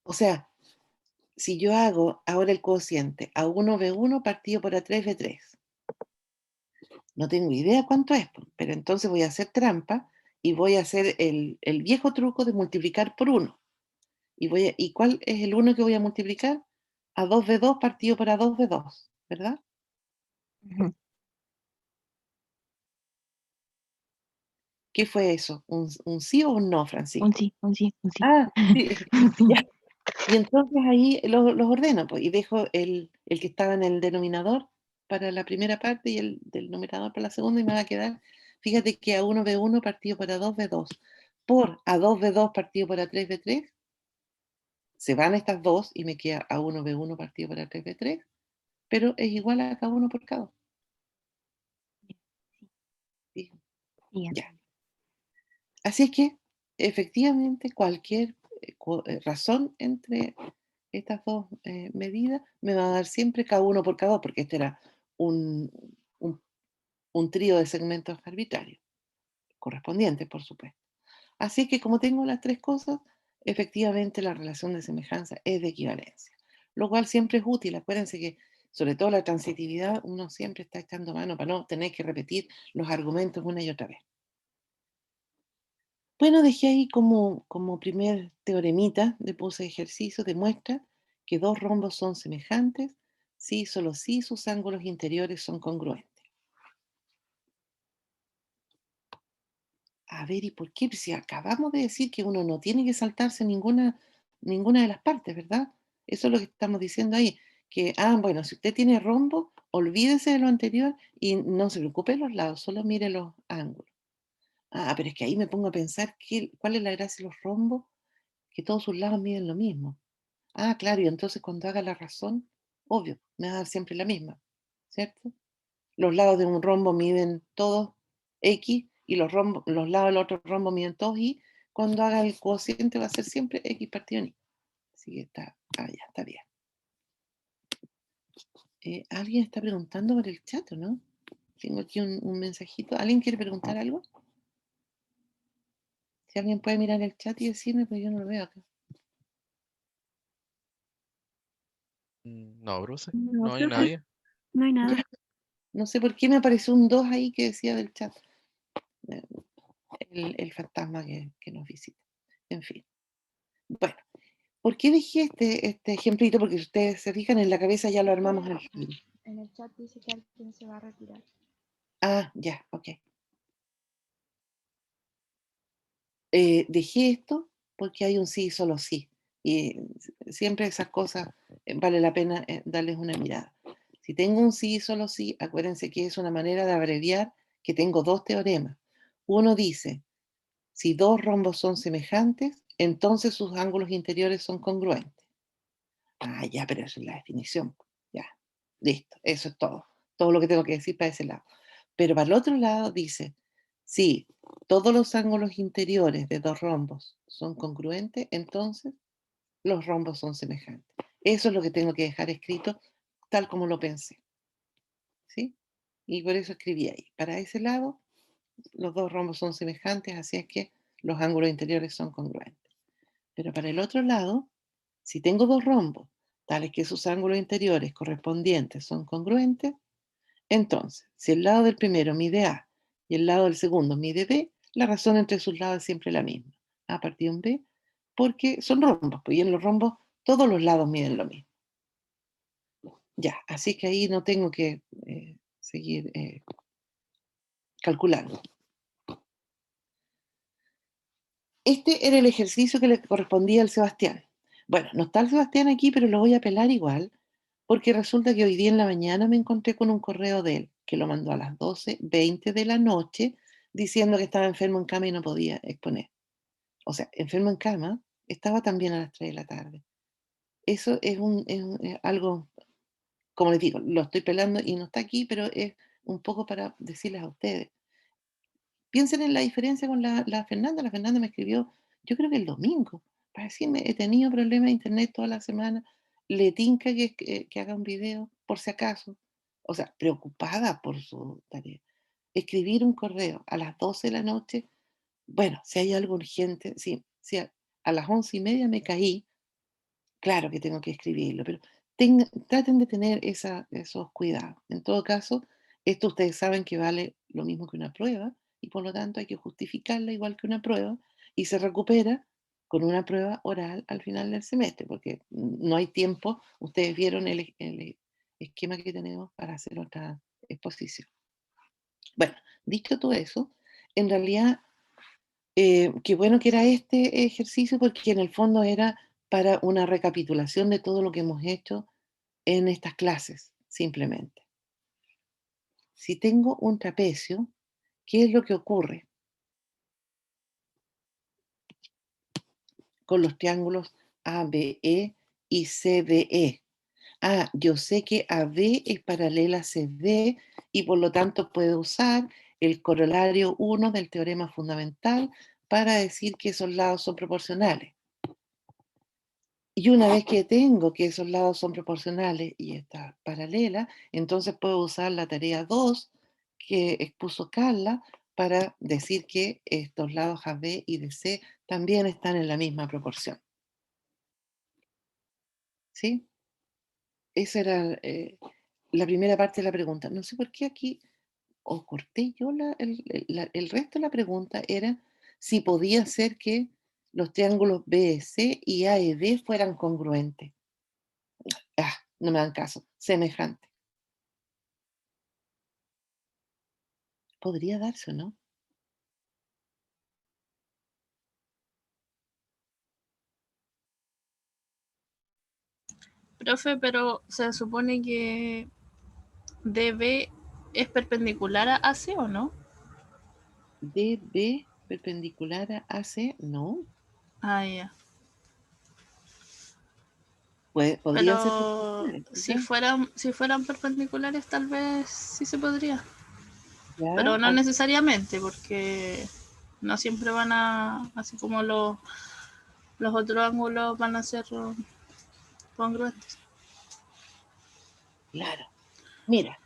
O sea, si yo hago ahora el cociente A1B1 partido por A3B3, no tengo idea cuánto es, pero entonces voy a hacer trampa y voy a hacer el viejo truco de multiplicar por 1. ¿Y cuál es el 1 que voy a multiplicar? A2B2 partido por A2B2, ¿verdad? Ujú. ¿Qué fue eso? ¿Un sí o un no, Un Francisco? sí, un sí, un sí. Ah, sí, Un sí. ya. Y entonces ahí los ordeno, pues, y dejo el que estaba en el denominador para la primera parte y el del numerador para la segunda, y me va a quedar, fíjate que A1B1 partido por A2B2 por A2B2 partido por A3B3, se van estas dos y me queda A1B1 partido por A3B3, pero es igual a K1 por K2. ¿Sí? Sí, Ya. entendí. Así es que, efectivamente, cualquier razón entre estas dos medidas me va a dar siempre K1 por K2, porque este era un, un- un trío de segmentos arbitrarios, correspondientes, por supuesto. Así que como tengo las tres cosas, efectivamente la relación de semejanza es de equivalencia, lo cual siempre es útil. Acuérdense que, sobre todo la transitividad, uno siempre está echando mano para no tener que repetir los argumentos una y otra vez. Bueno, dejé ahí como primer teoremita, le puse ejercicio, demuestra que dos rombos son semejantes si solo si sus ángulos interiores son congruentes. A ver, ¿y por qué? Pues si acabamos de decir que uno no tiene que saltarse ninguna de las partes, ¿verdad? Eso es lo que estamos diciendo ahí. Que, bueno, si usted tiene rombo, olvídese de lo anterior y no se preocupe de los lados, solo mire los ángulos. Pero es que ahí me pongo a pensar cuál es la gracia de los rombos, que todos sus lados miden lo mismo. Claro, y entonces cuando haga la razón, obvio, me va a dar siempre la misma, ¿cierto? Los lados de un rombo miden todos X y los lados del otro rombo miden todos Y. Cuando haga el cociente va a ser siempre X partido en Y. Así que ya está bien. ¿Alguien está preguntando por el chat o no? Tengo aquí un mensajito. ¿Alguien quiere preguntar algo? Si alguien puede mirar el chat y decirme, pues yo no lo veo acá. No, Bruce. No, No hay profe, nadie. no hay nada. Ya, no sé por qué me apareció un 2 ahí que decía del chat. Eh, el fantasma que nos visita. En fin. Bueno, ¿Por qué dejé este ejemplito? Porque si ustedes se fijan en la cabeza ya lo armamos al tiro. En el chat dice que alguien se va a retirar. Ah, ya, ok. Dejé esto porque hay un sí, solo sí. Y siempre esas cosas vale la pena darles una mirada. Si tengo un sí, solo sí, acuérdense que es una manera de abreviar que tengo dos teoremas. Uno dice, si dos rombos son semejantes, entonces sus ángulos interiores son congruentes. Ah, ya, pero eso es la definición. Ya, listo, eso es todo. Todo lo que tengo que decir para ese lado. Pero para el otro lado dice, si todos los ángulos interiores de dos rombos son congruentes, entonces los rombos son semejantes. Eso es lo que tengo que dejar escrito tal como lo pensé. ¿Sí? Y por eso escribí ahí. Para ese lado, los dos rombos son semejantes, así es que los ángulos interiores son congruentes. Pero para el otro lado, si tengo dos rombos, tales que sus ángulos interiores correspondientes son congruentes, entonces, si el lado del primero mide A y el lado del segundo mide B, la razón entre sus lados es siempre la misma. A partido en B, porque son rombos, pues, y en los rombos todos los lados miden lo mismo. Ya, así que ahí no tengo que seguir calculando. Este era el ejercicio que le correspondía al Sebastián. Bueno, no está el Sebastián aquí, pero lo voy a apelar igual, porque resulta que hoy día en la mañana me encontré con un correo de él, que lo mandó a las 12:20 de la noche, diciendo que estaba enfermo en cama y no podía exponer. O sea, enfermo en cama, estaba también a las 3 de la tarde. Eso es algo, como les digo, lo estoy pelando y no está aquí, pero es un poco para decirles a ustedes. Piensen en la diferencia con la Fernanda. La Fernanda me escribió, yo creo que el domingo, para decirme, he tenido problemas de internet toda la semana, le tinca que haga un video, por si acaso. O sea, preocupada por su tarea. Escribir un correo a las 12 de la noche, bueno, si hay algo urgente, si a las 11:30 me caí, claro que tengo que escribirlo, pero traten de tener esos cuidados. En todo caso, esto ustedes saben que vale lo mismo que una prueba y por lo tanto hay que justificarla igual que una prueba y se recupera con una prueba oral al final del semestre, porque no hay tiempo. Ustedes vieron el esquema que tenemos para hacer otra exposición. Bueno, dicho todo eso, en realidad qué bueno que era este ejercicio porque en el fondo era para una recapitulación de todo lo que hemos hecho en estas clases, simplemente. Si tengo un trapecio, ¿qué es lo que ocurre con los triángulos ABE y CDE? Ah, yo sé que AB es paralela a CD y por lo tanto puedo usar el corolario 1 del teorema fundamental para decir que esos lados son proporcionales. Y una vez que tengo que esos lados son proporcionales y está paralela, entonces puedo usar la tarea 2 que expuso Carla para decir que estos lados AB y DC también están en la misma proporción. ¿Sí? Esa era la primera parte de la pregunta. No sé por qué aquí, o corté yo el resto de la pregunta era si podía ser que los triángulos BEC y AED fueran congruentes. Ah, no me dan caso. Semejante. Podría darse, ¿no? Profe, pero se supone que DB es perpendicular a AC o no? DB perpendicular a AC, no. Ah, ya. Podrían ser Pero perpendiculares, si fueran perpendiculares tal vez sí se podría. ¿ya? Pero no necesariamente, porque no siempre van a, así como los otros ángulos van a ser congruentes. Claro. Mira,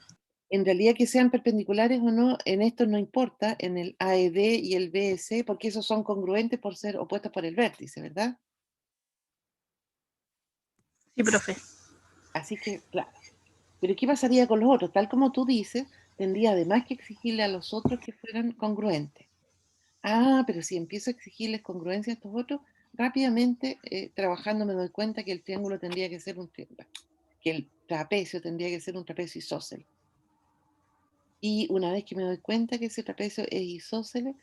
en realidad que sean perpendiculares o no, en esto no importa, en el AED y el BEC, porque esos son congruentes por ser opuestos por el vértice, ¿verdad? Sí, profe. Así que, claro. Pero ¿qué pasaría con los otros? Tal como tú dices, tendría además que exigirle a los otros que fueran congruentes. Ah, pero si empiezo a exigirles congruencia a estos otros, rápidamente, trabajando, me doy cuenta que el triángulo tendría que ser que el trapecio tendría que ser un trapecio isósceles. Y una vez que me doy cuenta que ese trapecio es isósceles,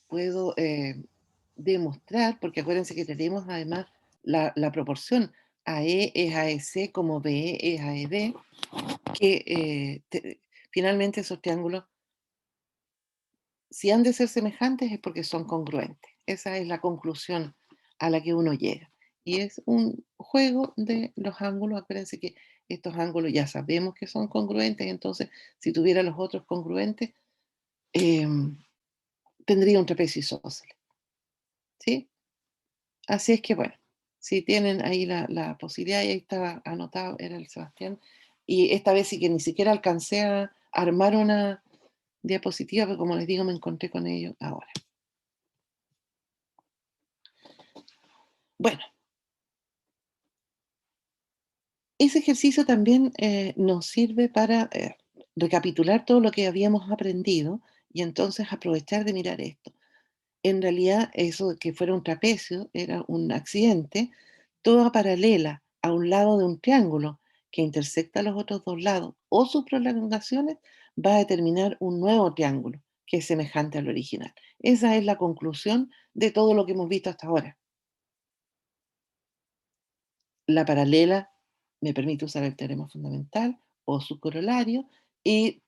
puedo demostrar, porque acuérdense que tenemos además la proporción AE es AEC como BE es AED, que finalmente esos triángulos, si han de ser semejantes es porque son congruentes. Esa es la conclusión a la que uno llega. Y es un juego de los ángulos. Acuérdense que estos ángulos ya sabemos que son congruentes, entonces si tuviera los otros congruentes, tendría un trapecio isósceles. ¿Sí? Así es que bueno, si tienen ahí la posibilidad, y ahí estaba anotado, era el Sebastián, y esta vez sí que ni siquiera alcancé a armar una diapositiva, pero como les digo, me encontré con ellos ahora. Bueno, ese ejercicio también nos sirve para recapitular todo lo que habíamos aprendido y entonces aprovechar de mirar esto. En realidad, eso de que fuera un trapecio era un accidente, toda paralela a un lado de un triángulo que intersecta los otros dos lados o sus prolongaciones, va a determinar un nuevo triángulo que es semejante al original. Esa es la conclusión de todo lo que hemos visto hasta ahora. La paralela me permite usar el teorema fundamental o su corolario, y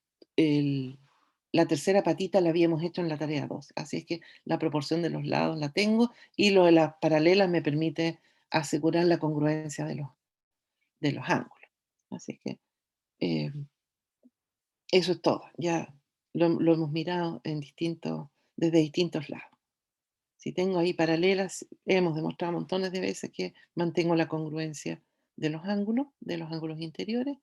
la tercera patita la habíamos hecho en la tarea 2. Así es que la proporción de los lados la tengo, y lo de las paralelas me permite asegurar la congruencia de los ángulos. Así es que eh, eso es todo. Ya lo hemos mirado desde distintos lados. Si tengo ahí paralelas, hemos demostrado montones de veces que mantengo la congruencia de los ángulos interiores.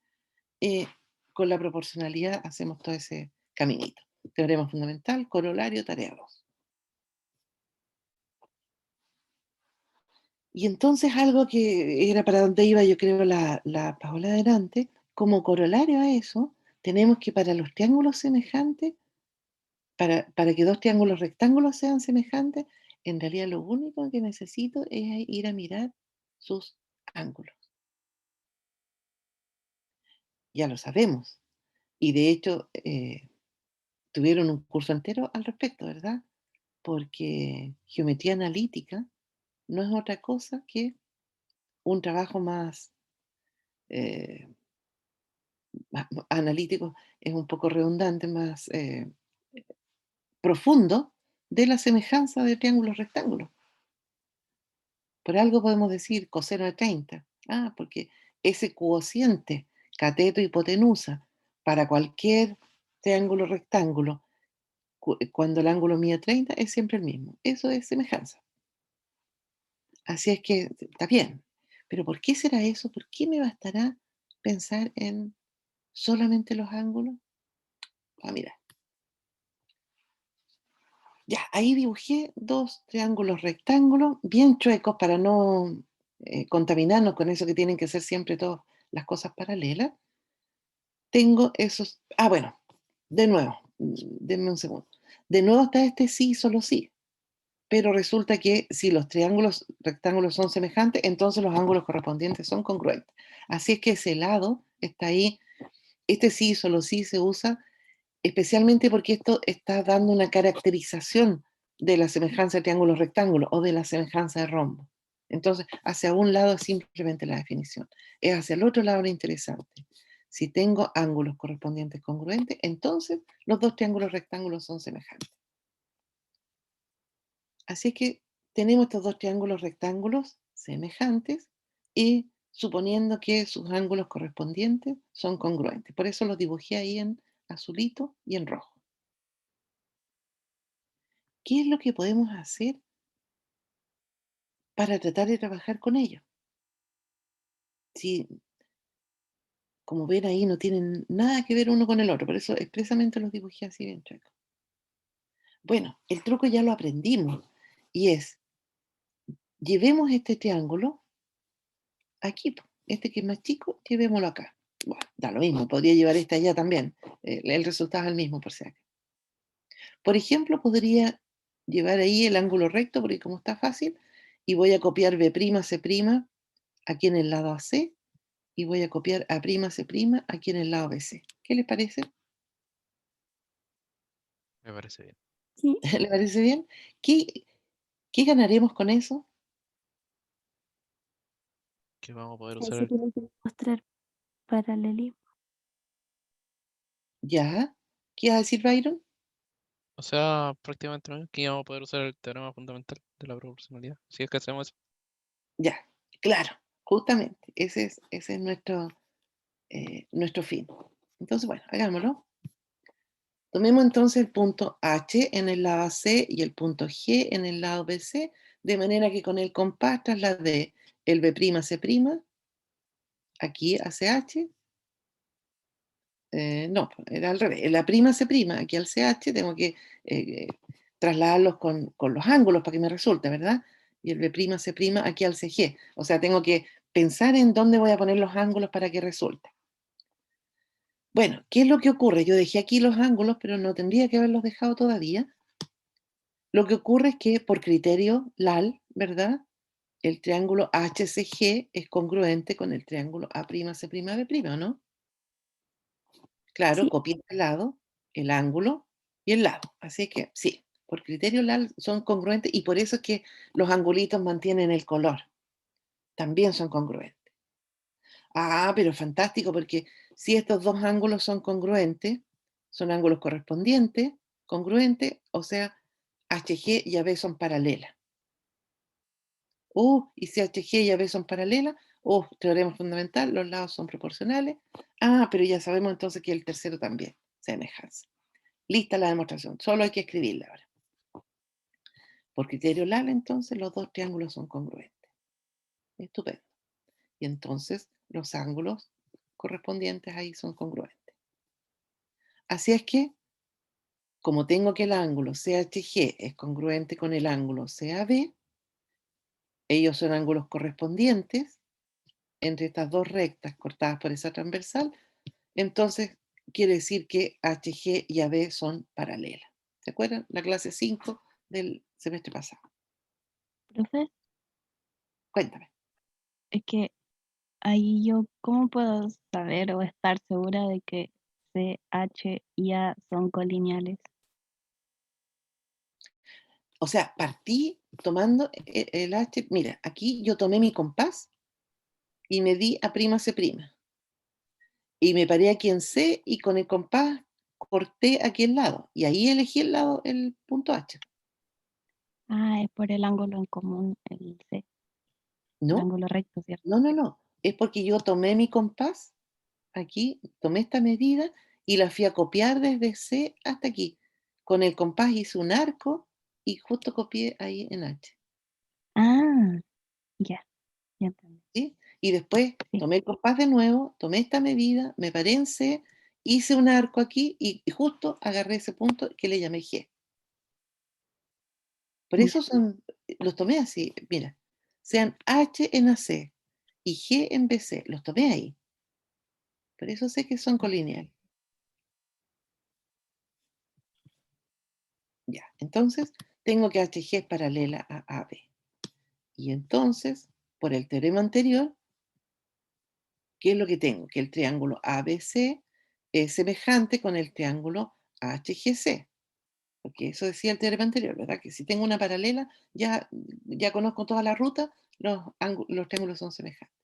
eh, con la proporcionalidad hacemos todo ese caminito. Teorema fundamental, corolario, tarea 2. Y entonces algo que era para donde iba, yo creo, la Paola adelante, como corolario a eso, tenemos que para los triángulos semejantes, para que dos triángulos rectángulos sean semejantes, en realidad lo único que necesito es ir a mirar sus ángulos. Ya lo sabemos. Y de hecho, tuvieron un curso entero al respecto, ¿verdad? Porque geometría analítica no es otra cosa que un trabajo más eh, analítico, es un poco redundante, más profundo de la semejanza de triángulos rectángulos. Por algo podemos decir coseno de 30. Porque ese cociente, cateto y hipotenusa, para cualquier triángulo rectángulo, cuando el ángulo mide 30, es siempre el mismo. Eso es semejanza. Así es que está bien. Pero ¿por qué será eso? ¿Por qué me bastará pensar en solamente los ángulos? Mira. Ya, ahí dibujé dos triángulos rectángulos bien chuecos para no contaminarnos con eso que tienen que ser siempre todas las cosas paralelas. Tengo esos. Bueno, de nuevo, denme un segundo. De nuevo está este sí, solo sí. Pero resulta que si los triángulos rectángulos son semejantes, entonces los ángulos correspondientes son congruentes. Así es que ese lado está ahí. Este sí, solo sí se usa especialmente porque esto está dando una caracterización de la semejanza de triángulos rectángulos o de la semejanza de rombo. Entonces, hacia un lado es simplemente la definición. Es hacia el otro lado lo interesante. Si tengo ángulos correspondientes congruentes, entonces los dos triángulos rectángulos son semejantes. Así que tenemos estos dos triángulos rectángulos semejantes y suponiendo que sus ángulos correspondientes son congruentes. Por eso los dibujé ahí en azulito y en rojo. ¿Qué es lo que podemos hacer para tratar de trabajar con ellos? Si, como ven ahí, no tienen nada que ver uno con el otro, por eso expresamente los dibujé así bien chuecos. Bueno, el truco ya lo aprendimos y es, llevemos este triángulo aquí, este que es más chico, llevémoslo acá. Bueno, da lo mismo, podría llevar este allá también. El resultado es el mismo, por si acaso. Por ejemplo, podría llevar ahí el ángulo recto, porque como está fácil, y voy a copiar B'C' aquí en el lado AC, y voy a copiar A'C' aquí en el lado BC. ¿Qué les parece? Me parece bien. Sí, ¿Le parece bien? ¿Qué ganaremos con eso? Que vamos a poder ahí usar se tiene que mostrar paralelismo. ¿Ya? ¿Qué iba a decir, Byron? o sea, prácticamente no, que vamos a poder usar el teorema fundamental de la proporcionalidad. Si es que hacemos eso. Ya, claro, justamente. Ese es nuestro fin. Entonces, bueno, hagámoslo. Tomemos entonces el punto H en el lado AC y el punto G en el lado BC, de manera que con el compás trasladé el B'C' aquí hacia H. No, era al revés. La prima C', aquí al CH, tengo que trasladarlos con los ángulos para que me resulte, ¿verdad? Y el B'C' aquí al CG. O sea, tengo que pensar en dónde voy a poner los ángulos para que resulte. Bueno, ¿qué es lo que ocurre? Yo dejé aquí los ángulos, pero no tendría que haberlos dejado todavía. Lo que ocurre es que por criterio LAL, ¿verdad? El triángulo HCG es congruente con el triángulo A'C', ¿no? Claro, Sí, copié el lado, el ángulo y el lado. Así que sí, por criterio LAL son congruentes y por eso es que los angulitos mantienen el color. También son congruentes. Ah, pero fantástico, porque si estos dos ángulos son congruentes, son ángulos correspondientes, congruentes, o sea, HG y AB son paralelas. Y si HG y AB son paralelas, teorema fundamental, los lados son proporcionales. Ah, pero ya sabemos entonces que el tercero también, semejanza. Lista la demostración, solo hay que escribirla ahora. Por criterio LAL, entonces, los dos triángulos son congruentes. Estupendo. Y entonces, los ángulos correspondientes ahí son congruentes. Así es que, como tengo que el ángulo CHG es congruente con el ángulo CAB, ellos son ángulos correspondientes entre estas dos rectas cortadas por esa transversal, entonces quiere decir que HG y AB son paralelas. ¿Se acuerdan? La clase 5 del semestre pasado. Profe, Cuéntame. es que ahí yo, ¿cómo puedo saber o estar segura de que C, H y A son colineales? O sea, partí tomando el H. Mira, aquí yo tomé mi compás y me di a prima C'. Y me paré aquí en C y con el compás corté aquí el lado. Y ahí elegí el lado, el punto H. Ah, es por el ángulo en común, el C, el No, ángulo recto, ¿cierto? no, no, no. Es porque yo tomé mi compás aquí, tomé esta medida y la fui a copiar desde C hasta aquí. Con el compás hice un arco y justo copié ahí en H. Ah, ya, ya entendí. ¿Sí? Y después Sí, tomé el compás de nuevo, tomé esta medida, me paré en C, hice un arco aquí y justo agarré ese punto que le llamé G. Por ya. eso los tomé así, mira, sean H en AC y G en BC, los tomé ahí. Por eso sé que son colineales. Ya, entonces tengo que HG es paralela a AB. Y entonces, por el teorema anterior, ¿qué es lo que tengo? Que el triángulo ABC es semejante con el triángulo HGC. Porque eso decía el teorema anterior, ¿verdad? Que si tengo una paralela, ya conozco toda la ruta, los triángulos son semejantes.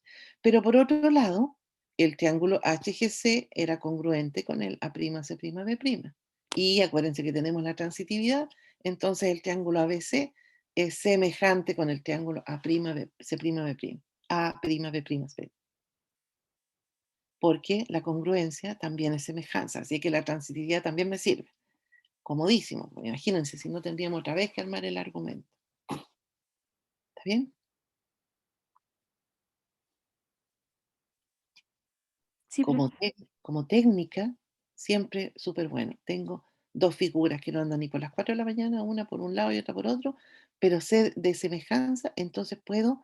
Pero por otro lado, el triángulo HGC era congruente con el A'C', Y acuérdense que tenemos la transitividad, entonces el triángulo ABC es semejante con el triángulo A'C', A'B', porque la congruencia también es semejanza, así que la transitividad también me sirve. Comodísimo, pues, imagínense, si no tendríamos otra vez que armar el argumento. ¿Está bien? sí, Como, profe. como técnica, siempre súper bueno. Tengo dos figuras que no andan ni por las 4 de la mañana, una por un lado y otra por otro, pero sé de semejanza, entonces puedo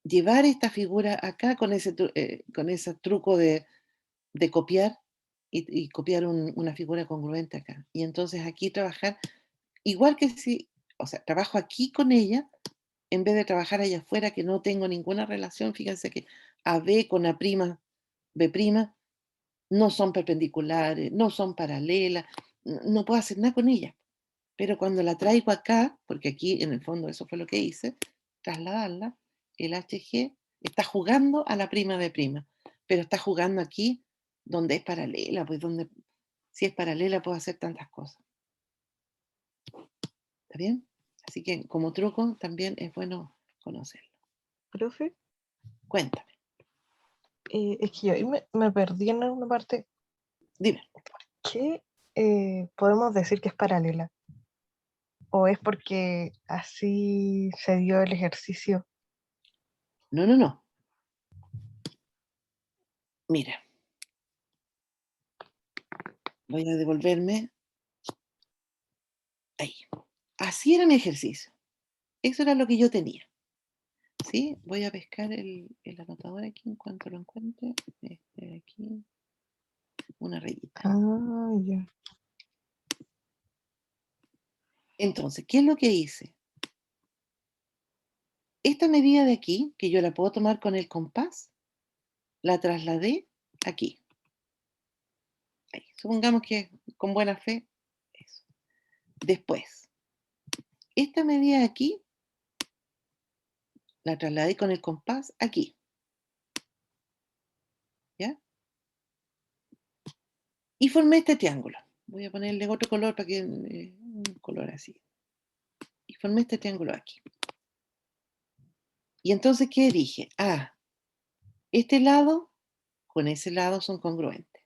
llevar esta figura acá con ese truco de copiar y copiar una figura congruente acá. Y entonces aquí trabajar, igual que si o sea, trabajo aquí con ella en vez de trabajar allá afuera, que no tengo ninguna relación. Fíjense que AB con A', B' no son perpendiculares, no son paralelas, no puedo hacer nada con ella. Pero cuando la traigo acá, porque aquí en el fondo eso fue lo que hice, trasladarla, el HG está jugando a la prima de prima, pero está jugando aquí donde es paralela, pues donde si es paralela puedo hacer tantas cosas. ¿Está bien? Así que como truco también es bueno conocerlo. Profe, Cuéntame, es que yo ahí me perdí en alguna parte. dime. ¿Qué podemos decir que es paralela? ¿O es porque así se dio el ejercicio? No, no, no. Mira, voy a devolverme ahí. Así era mi ejercicio. Eso era lo que yo tenía. ¿Sí? Voy a pescar el anotador aquí en cuanto lo encuentre. Aquí, una rayita. Ah, ya. Entonces, ¿qué es lo que hice? Esta medida de aquí, que yo la puedo tomar con el compás, la trasladé aquí. Ahí. Supongamos que con buena fe, eso. Después, esta medida de aquí, la trasladé con el compás aquí. ¿Ya? Y formé este triángulo. Voy a ponerle otro color para que un color así. Y formé este triángulo aquí. Y entonces, ¿qué dije? Ah, este lado con ese lado son congruentes.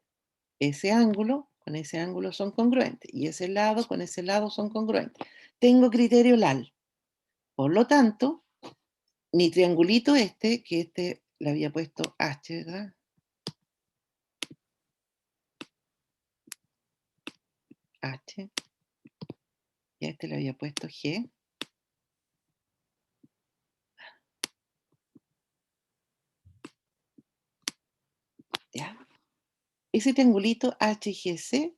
Ese ángulo con ese ángulo son congruentes. Y ese lado con ese lado son congruentes. Tengo criterio LAL. Por lo tanto, mi triangulito que este le había puesto H, ¿verdad? H. Y a este le había puesto G. ¿Ya? Ese triangulito HGC,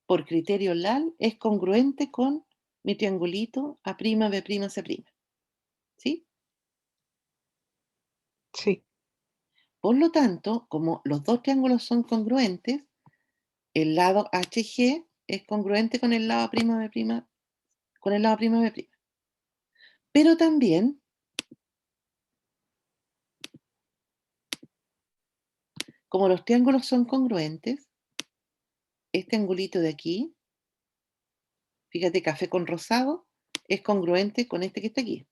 por criterio LAL, es congruente con mi triangulito A'B', C'. ¿Sí? Sí. Por lo tanto, como los dos triángulos son congruentes, el lado HG es congruente con el lado A'B', con el lado A'B'. Pero también, como los triángulos son congruentes, este angulito de aquí, fíjate, café con rosado, es congruente con este que está aquí.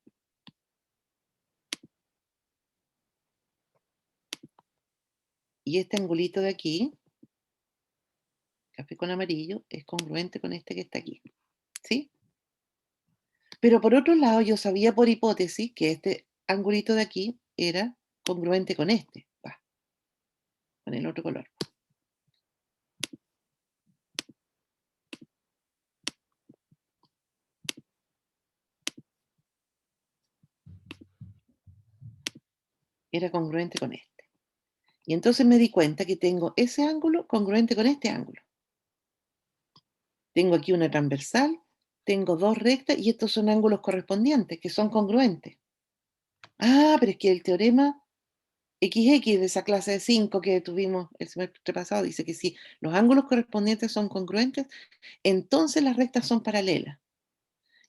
Y este angulito de aquí, café con amarillo, es congruente con este que está aquí. ¿Sí? Pero por otro lado, yo sabía por hipótesis que este angulito de aquí era congruente con este. Va, con el otro color. Era congruente con este. Y entonces me di cuenta que tengo ese ángulo congruente con este ángulo. Tengo aquí una transversal, tengo dos rectas y estos son ángulos correspondientes, que son congruentes. Ah, pero es que el teorema XX de esa clase de 5 que tuvimos el semestre pasado dice que si los ángulos correspondientes son congruentes, entonces las rectas son paralelas.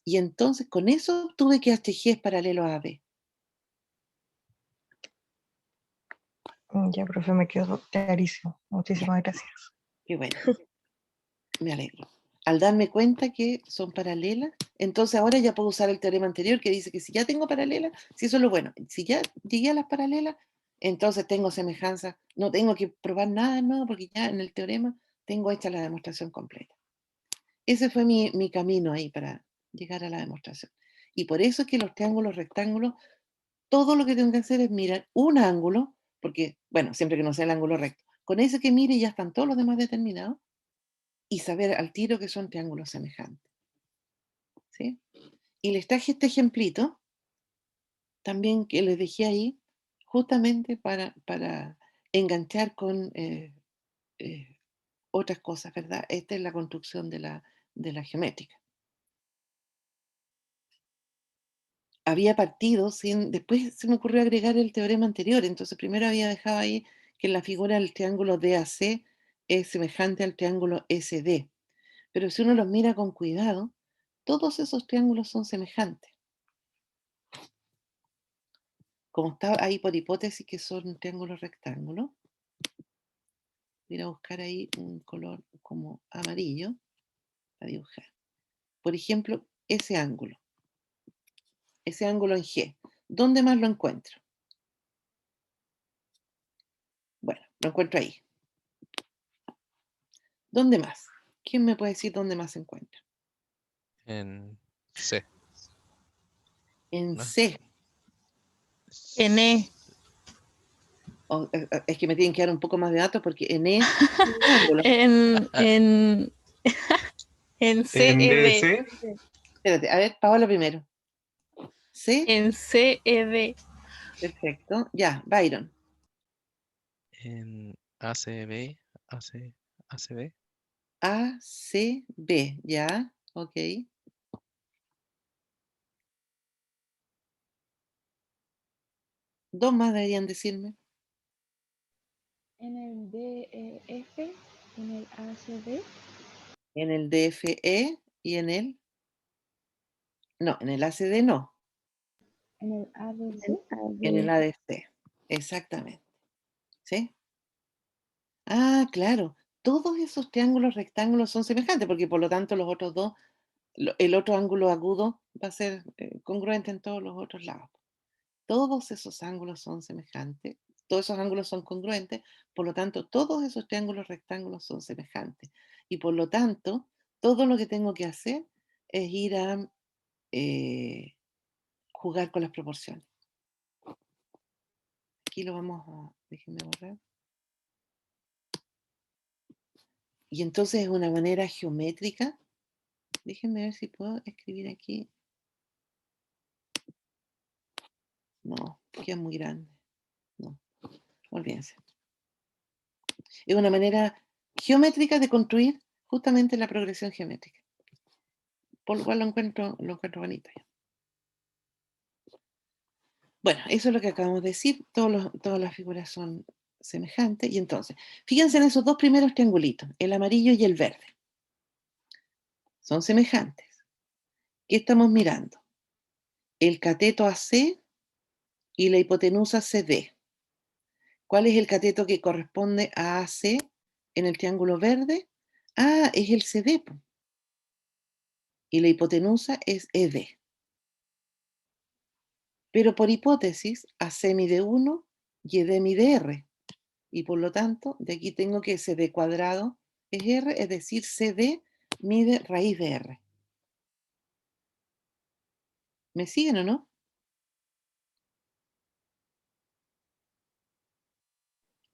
Y entonces con eso tuve que HG es paralelo a AB. Ya, profe, me quedó clarísimo. Muchísimas gracias. Qué bueno. Me alegro. Al darme cuenta que son paralelas, entonces ahora ya puedo usar el teorema anterior que dice que si ya tengo paralelas, si eso es lo bueno, si ya llegué a las paralelas, entonces tengo semejanza, no tengo que probar nada nuevo porque ya en el teorema tengo hecha la demostración completa. Ese fue mi camino ahí para llegar a la demostración. Y por eso es que los triángulos, rectángulos, todo lo que tengo que hacer es mirar un ángulo, porque, bueno, siempre que no sea el ángulo recto, con ese que mire ya están todos los demás determinados, y saber al tiro que son triángulos semejantes. ¿Sí? Y les traje este ejemplito, también que les dejé ahí, justamente para enganchar con otras cosas, ¿verdad? Esta es la construcción de la geométrica. había partido sin, después se me ocurrió agregar el teorema anterior, entonces primero había dejado ahí que en la figura el triángulo DAC es semejante al triángulo SD, pero si uno los mira con cuidado, todos esos triángulos son semejantes. Como está ahí por hipótesis que son triángulos rectángulos, voy a ir a buscar ahí un color como amarillo para dibujar. Por ejemplo, ese ángulo en G. ¿Dónde más lo encuentro? Bueno, lo encuentro ahí. ¿Dónde más? ¿Quién me puede decir dónde más se encuentra? En C. En ¿no? C. En E. Es que me tienen que dar un poco más de datos porque en E es un ángulo. En En CED. DC, Espérate, a ver, Paola primero. C, En CED. perfecto. Ya, Byron. En ACB. ACB. A, C, B, ya, ok. Dos más deberían decirme. En el DEF, en el ACD, En el DFE y en el... No, en el ACD no. en el ADC. En el ADC. Exactamente. ¿Sí? Ah, claro. Todos esos triángulos rectángulos son semejantes porque por lo tanto los otros dos, el otro ángulo agudo va a ser congruente en todos los otros lados. Todos esos ángulos son semejantes, todos esos ángulos son congruentes, por lo tanto, todos esos triángulos rectángulos son semejantes. Y por lo tanto, todo lo que tengo que hacer es ir a jugar con las proporciones. Aquí lo vamos a... Déjenme borrar. Y entonces es una manera geométrica. Déjenme ver si puedo escribir aquí. No, queda muy grande. No, olvídense. Es una manera geométrica de construir justamente la progresión geométrica. Por lo cual lo encuentro bonito. Bueno, eso es lo que acabamos de decir. Todas las figuras son semejantes. Y entonces, fíjense en esos dos primeros triangulitos, el amarillo y el verde. Son semejantes. ¿Qué estamos mirando? El cateto AC y la hipotenusa CD. ¿Cuál es el cateto que corresponde a AC en el triángulo verde? Ah, es el CD. Y la hipotenusa es ED. Pero por hipótesis, AC mide 1 y ED mide R. Y por lo tanto, de aquí tengo que CD cuadrado es R, es decir, CD mide raíz de R. ¿Me siguen o no?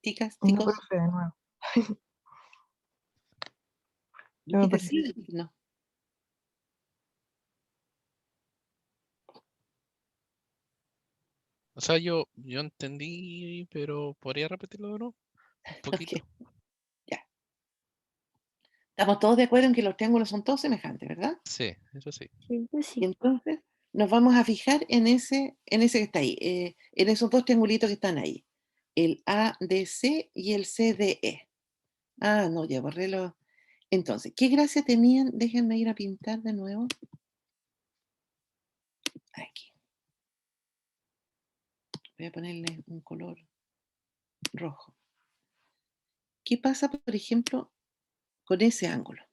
Chicas, No, chicos, profe, de nuevo. No me dijiste parece. sí, no. O sea, yo entendí, pero ¿podría repetirlo de nuevo? Un poquito. Ok, ya. Estamos todos de acuerdo en que los triángulos son todos semejantes, ¿verdad? Sí, eso sí. Sí, pues Y sí. entonces nos vamos a fijar en ese que está ahí, en esos dos triangulitos que están ahí. El ADC y el CDE. Ah, no, ya borré los... Entonces, ¿qué gracia tenían? Déjenme ir a pintar de nuevo. Aquí. Voy a ponerle un color rojo. ¿Qué pasa, por ejemplo, con ese ángulo?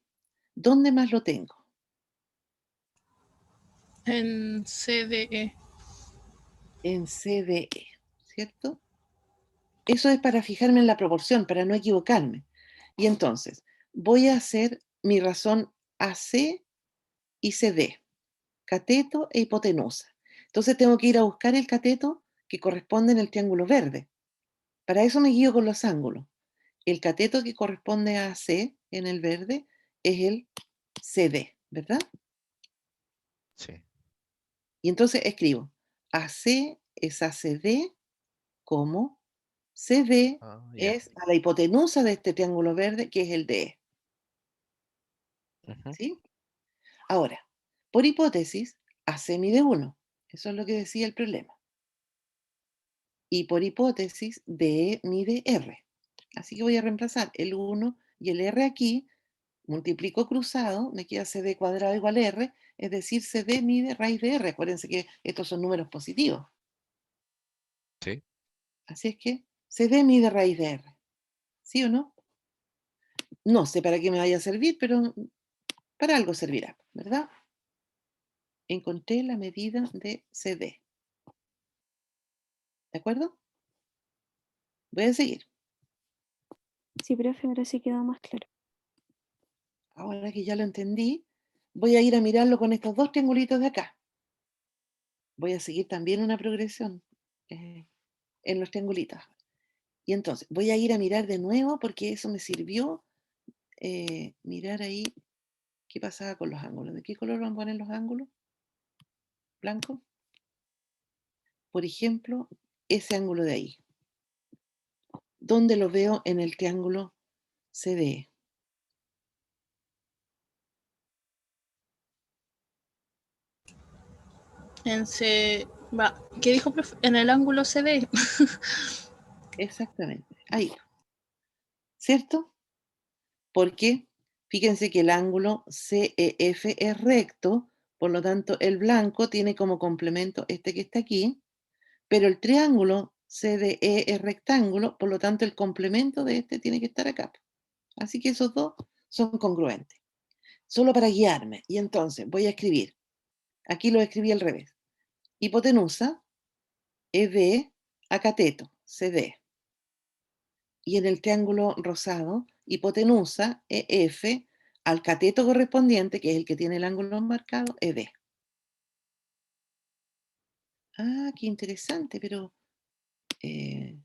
¿Dónde más lo tengo? En CDE. En CDE, ¿cierto? Eso es para fijarme en la proporción, para no equivocarme. Y entonces, voy a hacer mi razón AC y CD, cateto e hipotenusa. Entonces tengo que ir a buscar el cateto que corresponde en el triángulo verde. Para eso me guío con los ángulos. El cateto que corresponde a AC en el verde es el CD, ¿verdad? Sí. Y entonces escribo AC es ACD como CD Ah, ya. es a la hipotenusa de este triángulo verde, que es el DE. Ujú. ¿Sí? Ahora, por hipótesis, AC mide 1. Eso es lo que decía el problema. Y por hipótesis, DE mide R. Así que voy a reemplazar el 1 y el R aquí, multiplico cruzado, me queda CD cuadrado igual R, es decir, CD mide raíz de R. Acuérdense que estos son números positivos. Sí. Así es que CD mide raíz de R. ¿Sí o no? No sé para qué me vaya a servir, pero para algo servirá, ¿verdad? Encontré la medida de CD. ¿De acuerdo? Voy a seguir. Sí, profe, ahora sí quedó más claro. Ahora que ya lo entendí, voy a ir a mirarlo con estos dos triangulitos de acá. Voy a seguir también una progresión en los triangulitos. Y entonces, voy a ir a mirar de nuevo porque eso me sirvió mirar ahí qué pasaba con los ángulos. ¿De qué color van a poner los ángulos? ¿Blanco? Por ejemplo, ese ángulo de ahí. ¿Dónde lo veo en el triángulo CDE? ¿Qué dijo, profe? En el ángulo CD. Exactamente, ahí. ¿Cierto? Porque fíjense que el ángulo CEF es recto, por lo tanto el blanco tiene como complemento este que está aquí, pero el triángulo CDE es rectángulo, por lo tanto el complemento de este tiene que estar acá. Así que esos dos son congruentes. Solo para guiarme. Y entonces voy a escribir. Aquí lo escribí al revés. Hipotenusa ED a cateto, CD. Y en el triángulo rosado, hipotenusa EF al cateto correspondiente, que es el que tiene el ángulo marcado, ED. Ah, qué interesante, pero ¿qué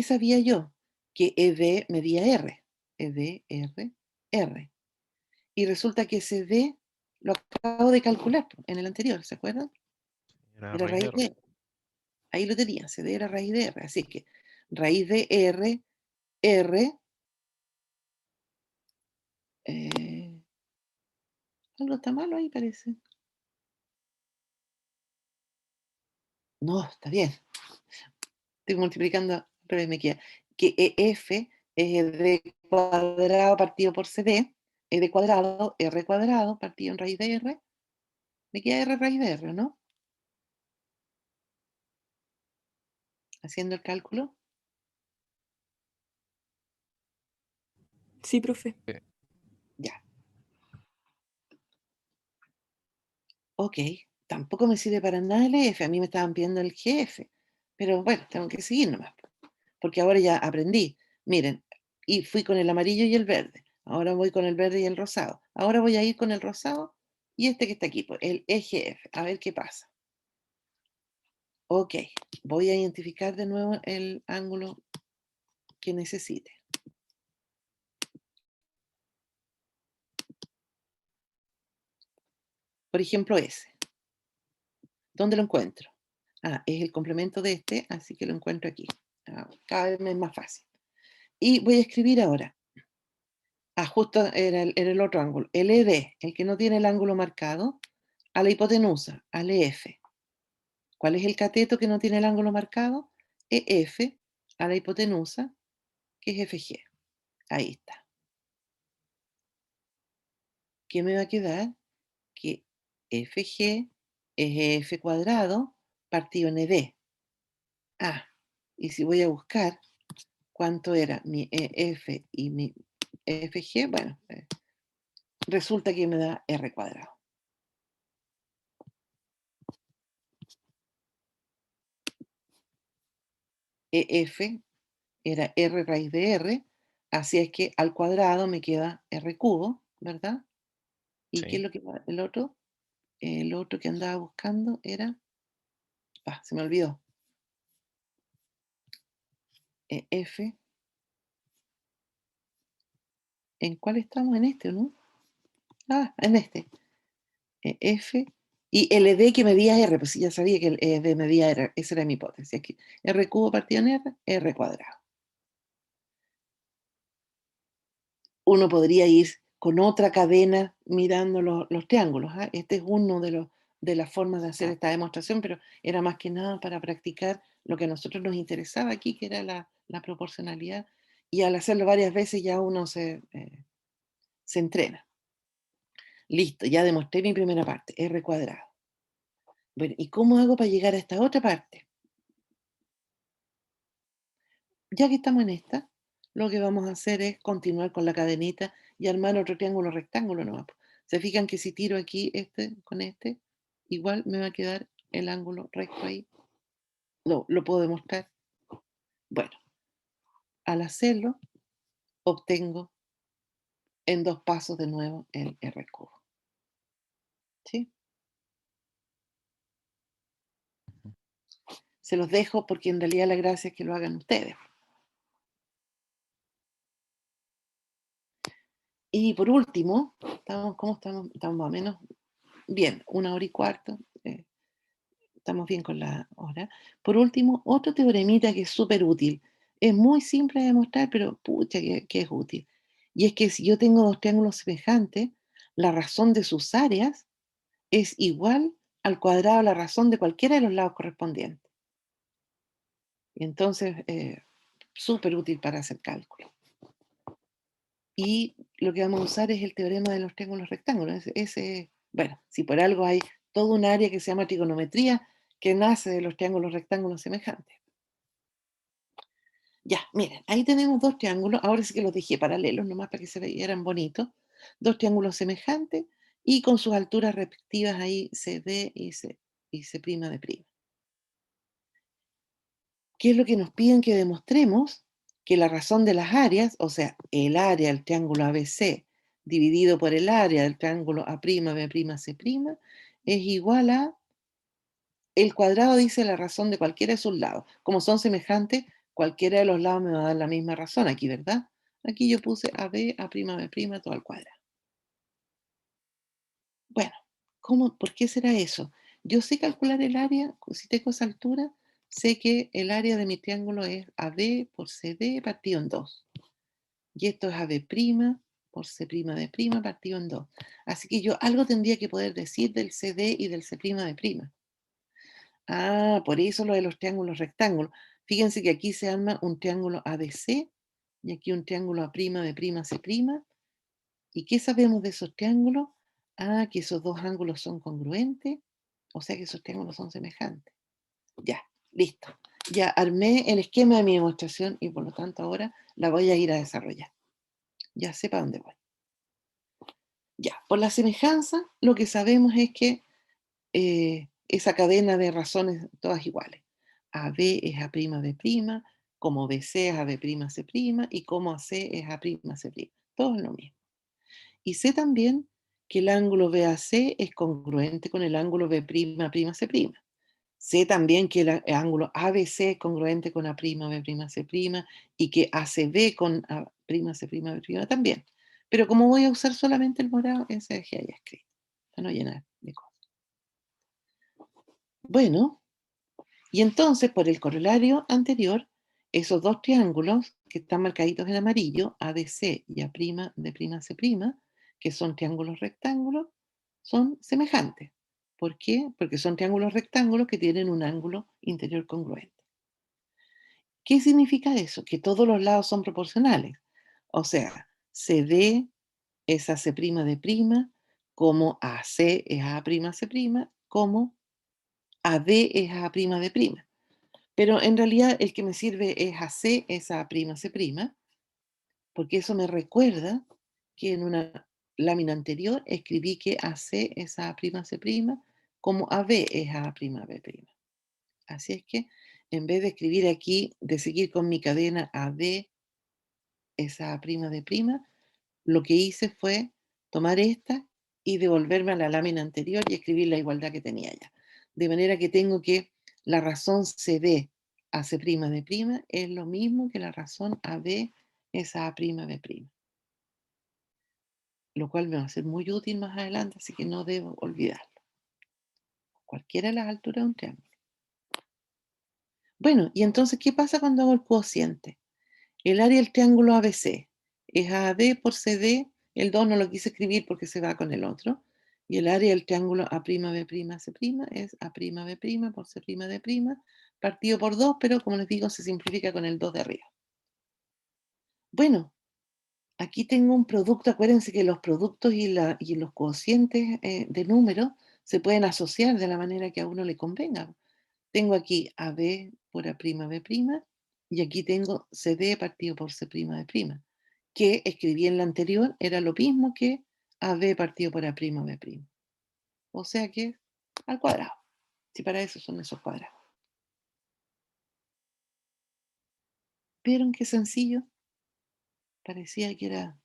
sabía yo? Que ED medía R. ED, R, R. Y resulta que CD lo acabo de calcular en el anterior, ¿se acuerdan? Era Era raíz de raíz R. de R. Ahí lo tenía, CD era raíz de R. Así que raíz de R, R, algo está malo ahí parece. No, está bien. Estoy multiplicando, al revés me queda. Que EF es D cuadrado partido por CD, D cuadrado, R cuadrado partido en raíz de R. Me queda R raíz de R, ¿no? Haciendo el cálculo. Sí, profe. Ya. Ok, tampoco me sirve para nada el EF, a mí me estaban pidiendo el GF, pero bueno, tengo que seguir nomás, porque ahora ya aprendí. Miren, y fui con el amarillo y el verde, ahora voy con el verde y el rosado, ahora voy a ir con el rosado y este que está aquí, pues, el EGF, a ver qué pasa. Ok, voy a identificar de nuevo el ángulo que necesite. Por ejemplo, ese. ¿Dónde lo encuentro? Ah, es el complemento de este, así que lo encuentro aquí. Ah, cada vez me es más fácil. Y voy a escribir ahora. Ah, justo era el otro ángulo. El ED, el que no tiene el ángulo marcado, a la hipotenusa, al EF. ¿Cuál es el cateto que no tiene el ángulo marcado? EF a la hipotenusa, que es FG. Ahí está. ¿Qué me va a quedar? Que FG es F cuadrado partido en ED. Ah, y si voy a buscar cuánto era mi EF y mi FG, bueno, resulta que me da R cuadrado. EF era R raíz de R, así es que al cuadrado me queda R cubo, ¿verdad? ¿Y qué es Sí. lo que el otro? El otro que andaba buscando era, se me olvidó, F. ¿En cuál estamos? ¿En este o no? Ah, en este. F. Y el ED que medía R, pues ya sabía que el ED medía R, esa era mi hipótesis. Aquí, R cubo partido en R, R cuadrado. Uno podría ir con otra cadena mirando los triángulos. Este es uno de los de las formas de hacer esta demostración, pero era más que nada para practicar lo que a nosotros nos interesaba aquí, que era la proporcionalidad, y al hacerlo varias veces ya uno se entrena. Listo, ya demostré mi primera parte, r cuadrado. Bueno, ¿y cómo hago para llegar a esta otra parte? Ya que estamos en esta, lo que vamos a hacer es continuar con la cadenita y armar otro triángulo rectángulo nomás. Se fijan que si tiro aquí este con este, igual me va a quedar el ángulo recto ahí. Lo puedo demostrar. Bueno, al hacerlo, obtengo en 2 pasos de nuevo el r cubo. ¿Sí? Se los dejo porque en realidad la gracia es que lo hagan ustedes. Y por último, ¿cómo estamos? Estamos más o menos bien, 1h15. Estamos bien con la hora. Por último, otro teoremita que es súper útil. Es muy simple de demostrar, pero pucha que es útil. Y es que si yo tengo dos triángulos semejantes, la razón de sus áreas es igual al cuadrado de la razón de cualquiera de los lados correspondientes. Y entonces, súper útil para hacer cálculo. Y lo que vamos a usar es el teorema de los triángulos rectángulos. Bueno, si por algo hay todo un área que se llama trigonometría, que nace de los triángulos rectángulos semejantes. Ya, miren, ahí tenemos dos triángulos, ahora sí que los dejé paralelos, nomás para que se vieran bonitos. Dos triángulos semejantes y con sus alturas respectivas ahí CD y C'. ¿Qué es lo que nos piden que demostremos? Que la razón de las áreas, o sea, el área del triángulo ABC dividido por el área del triángulo A'B'C', es igual a el cuadrado, dice la razón de cualquiera de sus lados. Como son semejantes, cualquiera de los lados me va a dar la misma razón aquí, ¿verdad? Aquí yo puse AB, A'B', todo al cuadrado. Bueno, ¿por qué será eso? Yo sé calcular el área, si tengo esa altura, sé que el área de mi triángulo es AB por CD partido en 2. Y esto es AB' por C'D' partido en 2. Así que yo algo tendría que poder decir del CD y del C'D'. Ah, por eso lo de los triángulos rectángulos. Fíjense que aquí se arma un triángulo ABC y aquí un triángulo A'B'C'. ¿Y qué sabemos de esos triángulos? Ah, que esos dos ángulos son congruentes, o sea que esos triángulos son semejantes. Ya, listo. Ya armé el esquema de mi demostración y por lo tanto ahora la voy a ir a desarrollar. Ya sé para dónde voy. Ya, por la semejanza, lo que sabemos es que esa cadena de razones todas iguales. AB es A'B', como BC es A'B'C' y como AC es A'C'. Todo es lo mismo. Y sé también que el ángulo BAC es congruente con el ángulo B'C'. Sé también que el ángulo ABC es congruente con A'B'C' y que ACB con A'C', también. Pero como voy a usar solamente el morado, ese dejé ahí escrito, para no llenar de cosas. Bueno, y entonces por el corolario anterior, esos dos triángulos que están marcaditos en amarillo, ABC y A'B'C', que son triángulos rectángulos, son semejantes. ¿Por qué? Porque son triángulos rectángulos que tienen un ángulo interior congruente. ¿Qué significa eso? Que todos los lados son proporcionales. O sea, CD es AC', como AC es A'C', como AD es A'D'. Pero en realidad el que me sirve es AC es A'C', porque eso me recuerda que en una lámina anterior escribí que AC es A'C', como AB es A'B'. Así es que en vez de escribir aquí, de seguir con mi cadena AD es A'D', lo que hice fue tomar esta y devolverme a la lámina anterior y escribir la igualdad que tenía ya. De manera que tengo que la razón CD AC', es lo mismo que la razón AB es A'B'. Lo cual me va a ser muy útil más adelante, así que no debo olvidarlo. Cualquiera de las alturas de un triángulo. Bueno, y entonces, ¿qué pasa cuando hago el cociente? El área del triángulo ABC es AD por CD, el 2 no lo quise escribir porque se va con el otro, Y el área del triángulo A', B', C' es A', B' por C', D', partido por 2, pero como les digo, se simplifica con el 2 de arriba. Bueno, aquí tengo un producto. Acuérdense que los productos y los cocientes de números se pueden asociar de la manera que a uno le convenga. Tengo aquí AB por A', B', y aquí tengo CD partido por C', D', que escribí en la anterior, era lo mismo que AB partido por A', B'. O sea que al cuadrado. Si para eso son esos cuadrados. ¿Vieron qué sencillo? Parecía que era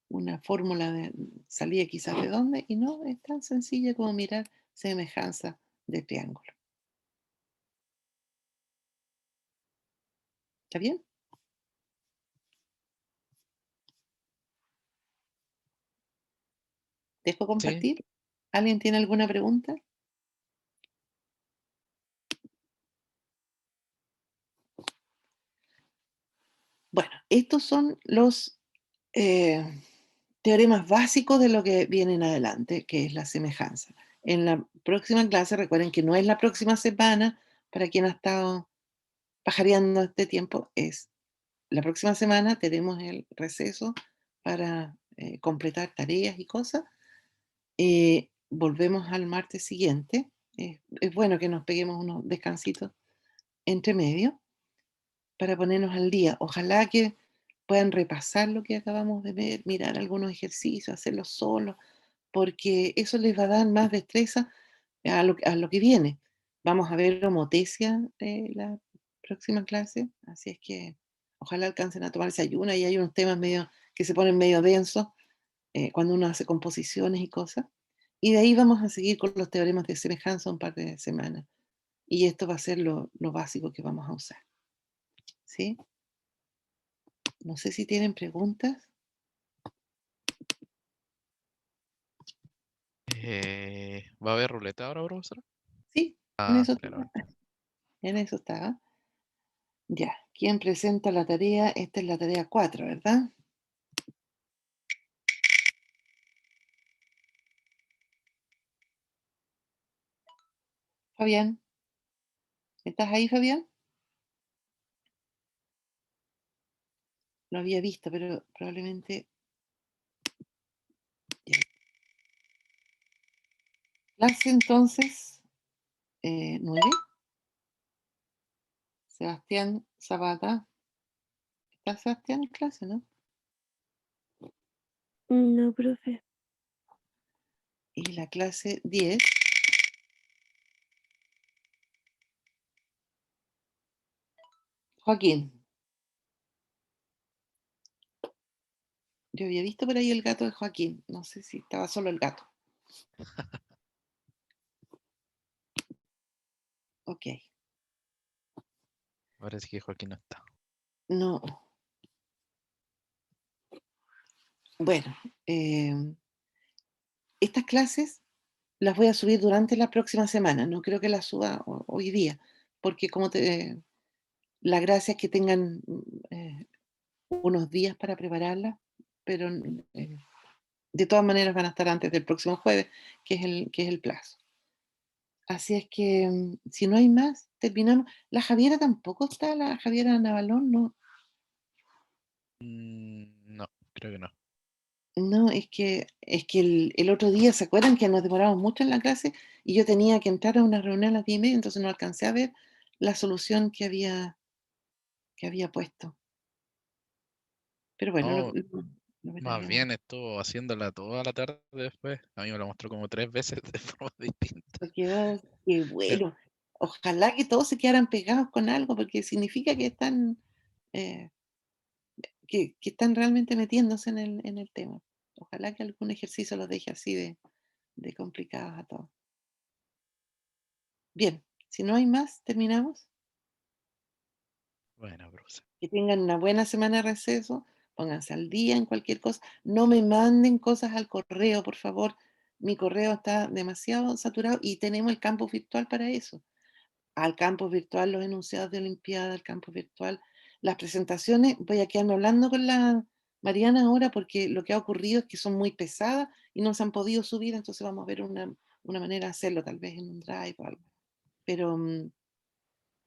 una fórmula de salía quizás de dónde, y no, es tan sencilla como mirar semejanza de triángulo. ¿Está bien? ¿Dejo Sí, compartir? ¿Alguien tiene alguna pregunta? Bueno, estos son los teoremas básicos de lo que viene en adelante, que es la semejanza. En la próxima clase, recuerden que no es la próxima semana, para quien ha estado pajareando este tiempo, es la próxima semana tenemos el receso para completar tareas y cosas. Volvemos al martes siguiente. Es bueno que nos peguemos unos descansitos entre medio para ponernos al día. Ojalá que puedan repasar lo que acabamos de ver, mirar algunos ejercicios, hacerlos solos, porque eso les va a dar más destreza a lo que viene. Vamos a ver homotesia la próxima clase, así es que ojalá alcancen a tomarse ayuna, y hay unos temas medio que se ponen medio densos cuando uno hace composiciones y cosas. Y de ahí vamos a seguir con los teoremas de semejanza un par de semanas. Y esto va a ser lo básico que vamos a usar. ¿Sí? No sé si tienen preguntas. ¿Va a haber ruleta ahora, profesora? Sí, en Ah, eso, claramente. en eso está. Ya, ¿quién presenta la tarea? Esta es la tarea 4, ¿verdad? Fabián, ¿estás ahí, Fabián? Lo había visto, pero probablemente... ya. Clase entonces 9. Sebastián Zapata. ¿Está Sebastián en clase, no? No, profe. Y la clase 10. Joaquín. Yo había visto por ahí el gato de Joaquín. No sé si estaba solo el gato. Ok. Parece que Joaquín no está. No. Bueno, estas clases las voy a subir durante la próxima semana. No creo que las suba hoy día, porque la gracia es que tengan unos días para prepararlas, pero de todas maneras van a estar antes del próximo jueves, que es el plazo. Así es que si no hay más, terminamos. La Javiera tampoco está, la Javiera Navalón, no. No, creo que no. No, es que el otro día, ¿se acuerdan que nos demoramos mucho en la clase y yo tenía que entrar a una reunión a las 10:30, entonces no alcancé a ver la solución que había puesto? Pero bueno, No, lo más veremos. bien estuvo haciéndola toda la tarde después. A mí me la mostró como 3 veces de forma distinta. Qué bueno. Ojalá que todos se quedaran pegados con algo, porque significa eh, que están realmente metiéndose en el tema. Ojalá que algún ejercicio los deje así de complicados a todos. Bien, si no hay más, terminamos. Bueno, profesor. Que tengan una buena semana de receso, pónganse al día en cualquier cosa. No me manden cosas al correo, por favor. Mi correo está demasiado saturado y tenemos el campus virtual para eso. Al campus virtual, los enunciados de Olimpiada, al campus virtual, las presentaciones. Voy a quedarme hablando con la Mariana ahora, porque lo que ha ocurrido es que son muy pesadas y no se han podido subir, entonces vamos a ver una manera de hacerlo, tal vez en un drive o algo.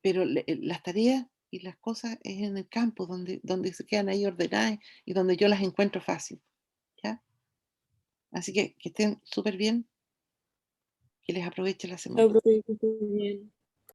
Pero las tareas y las cosas es en el campo, donde se quedan ahí ordenadas y donde yo las encuentro fácil, ¿ya? Así que estén súper bien, que les aproveche la semana. Chao, profe, que estés bien.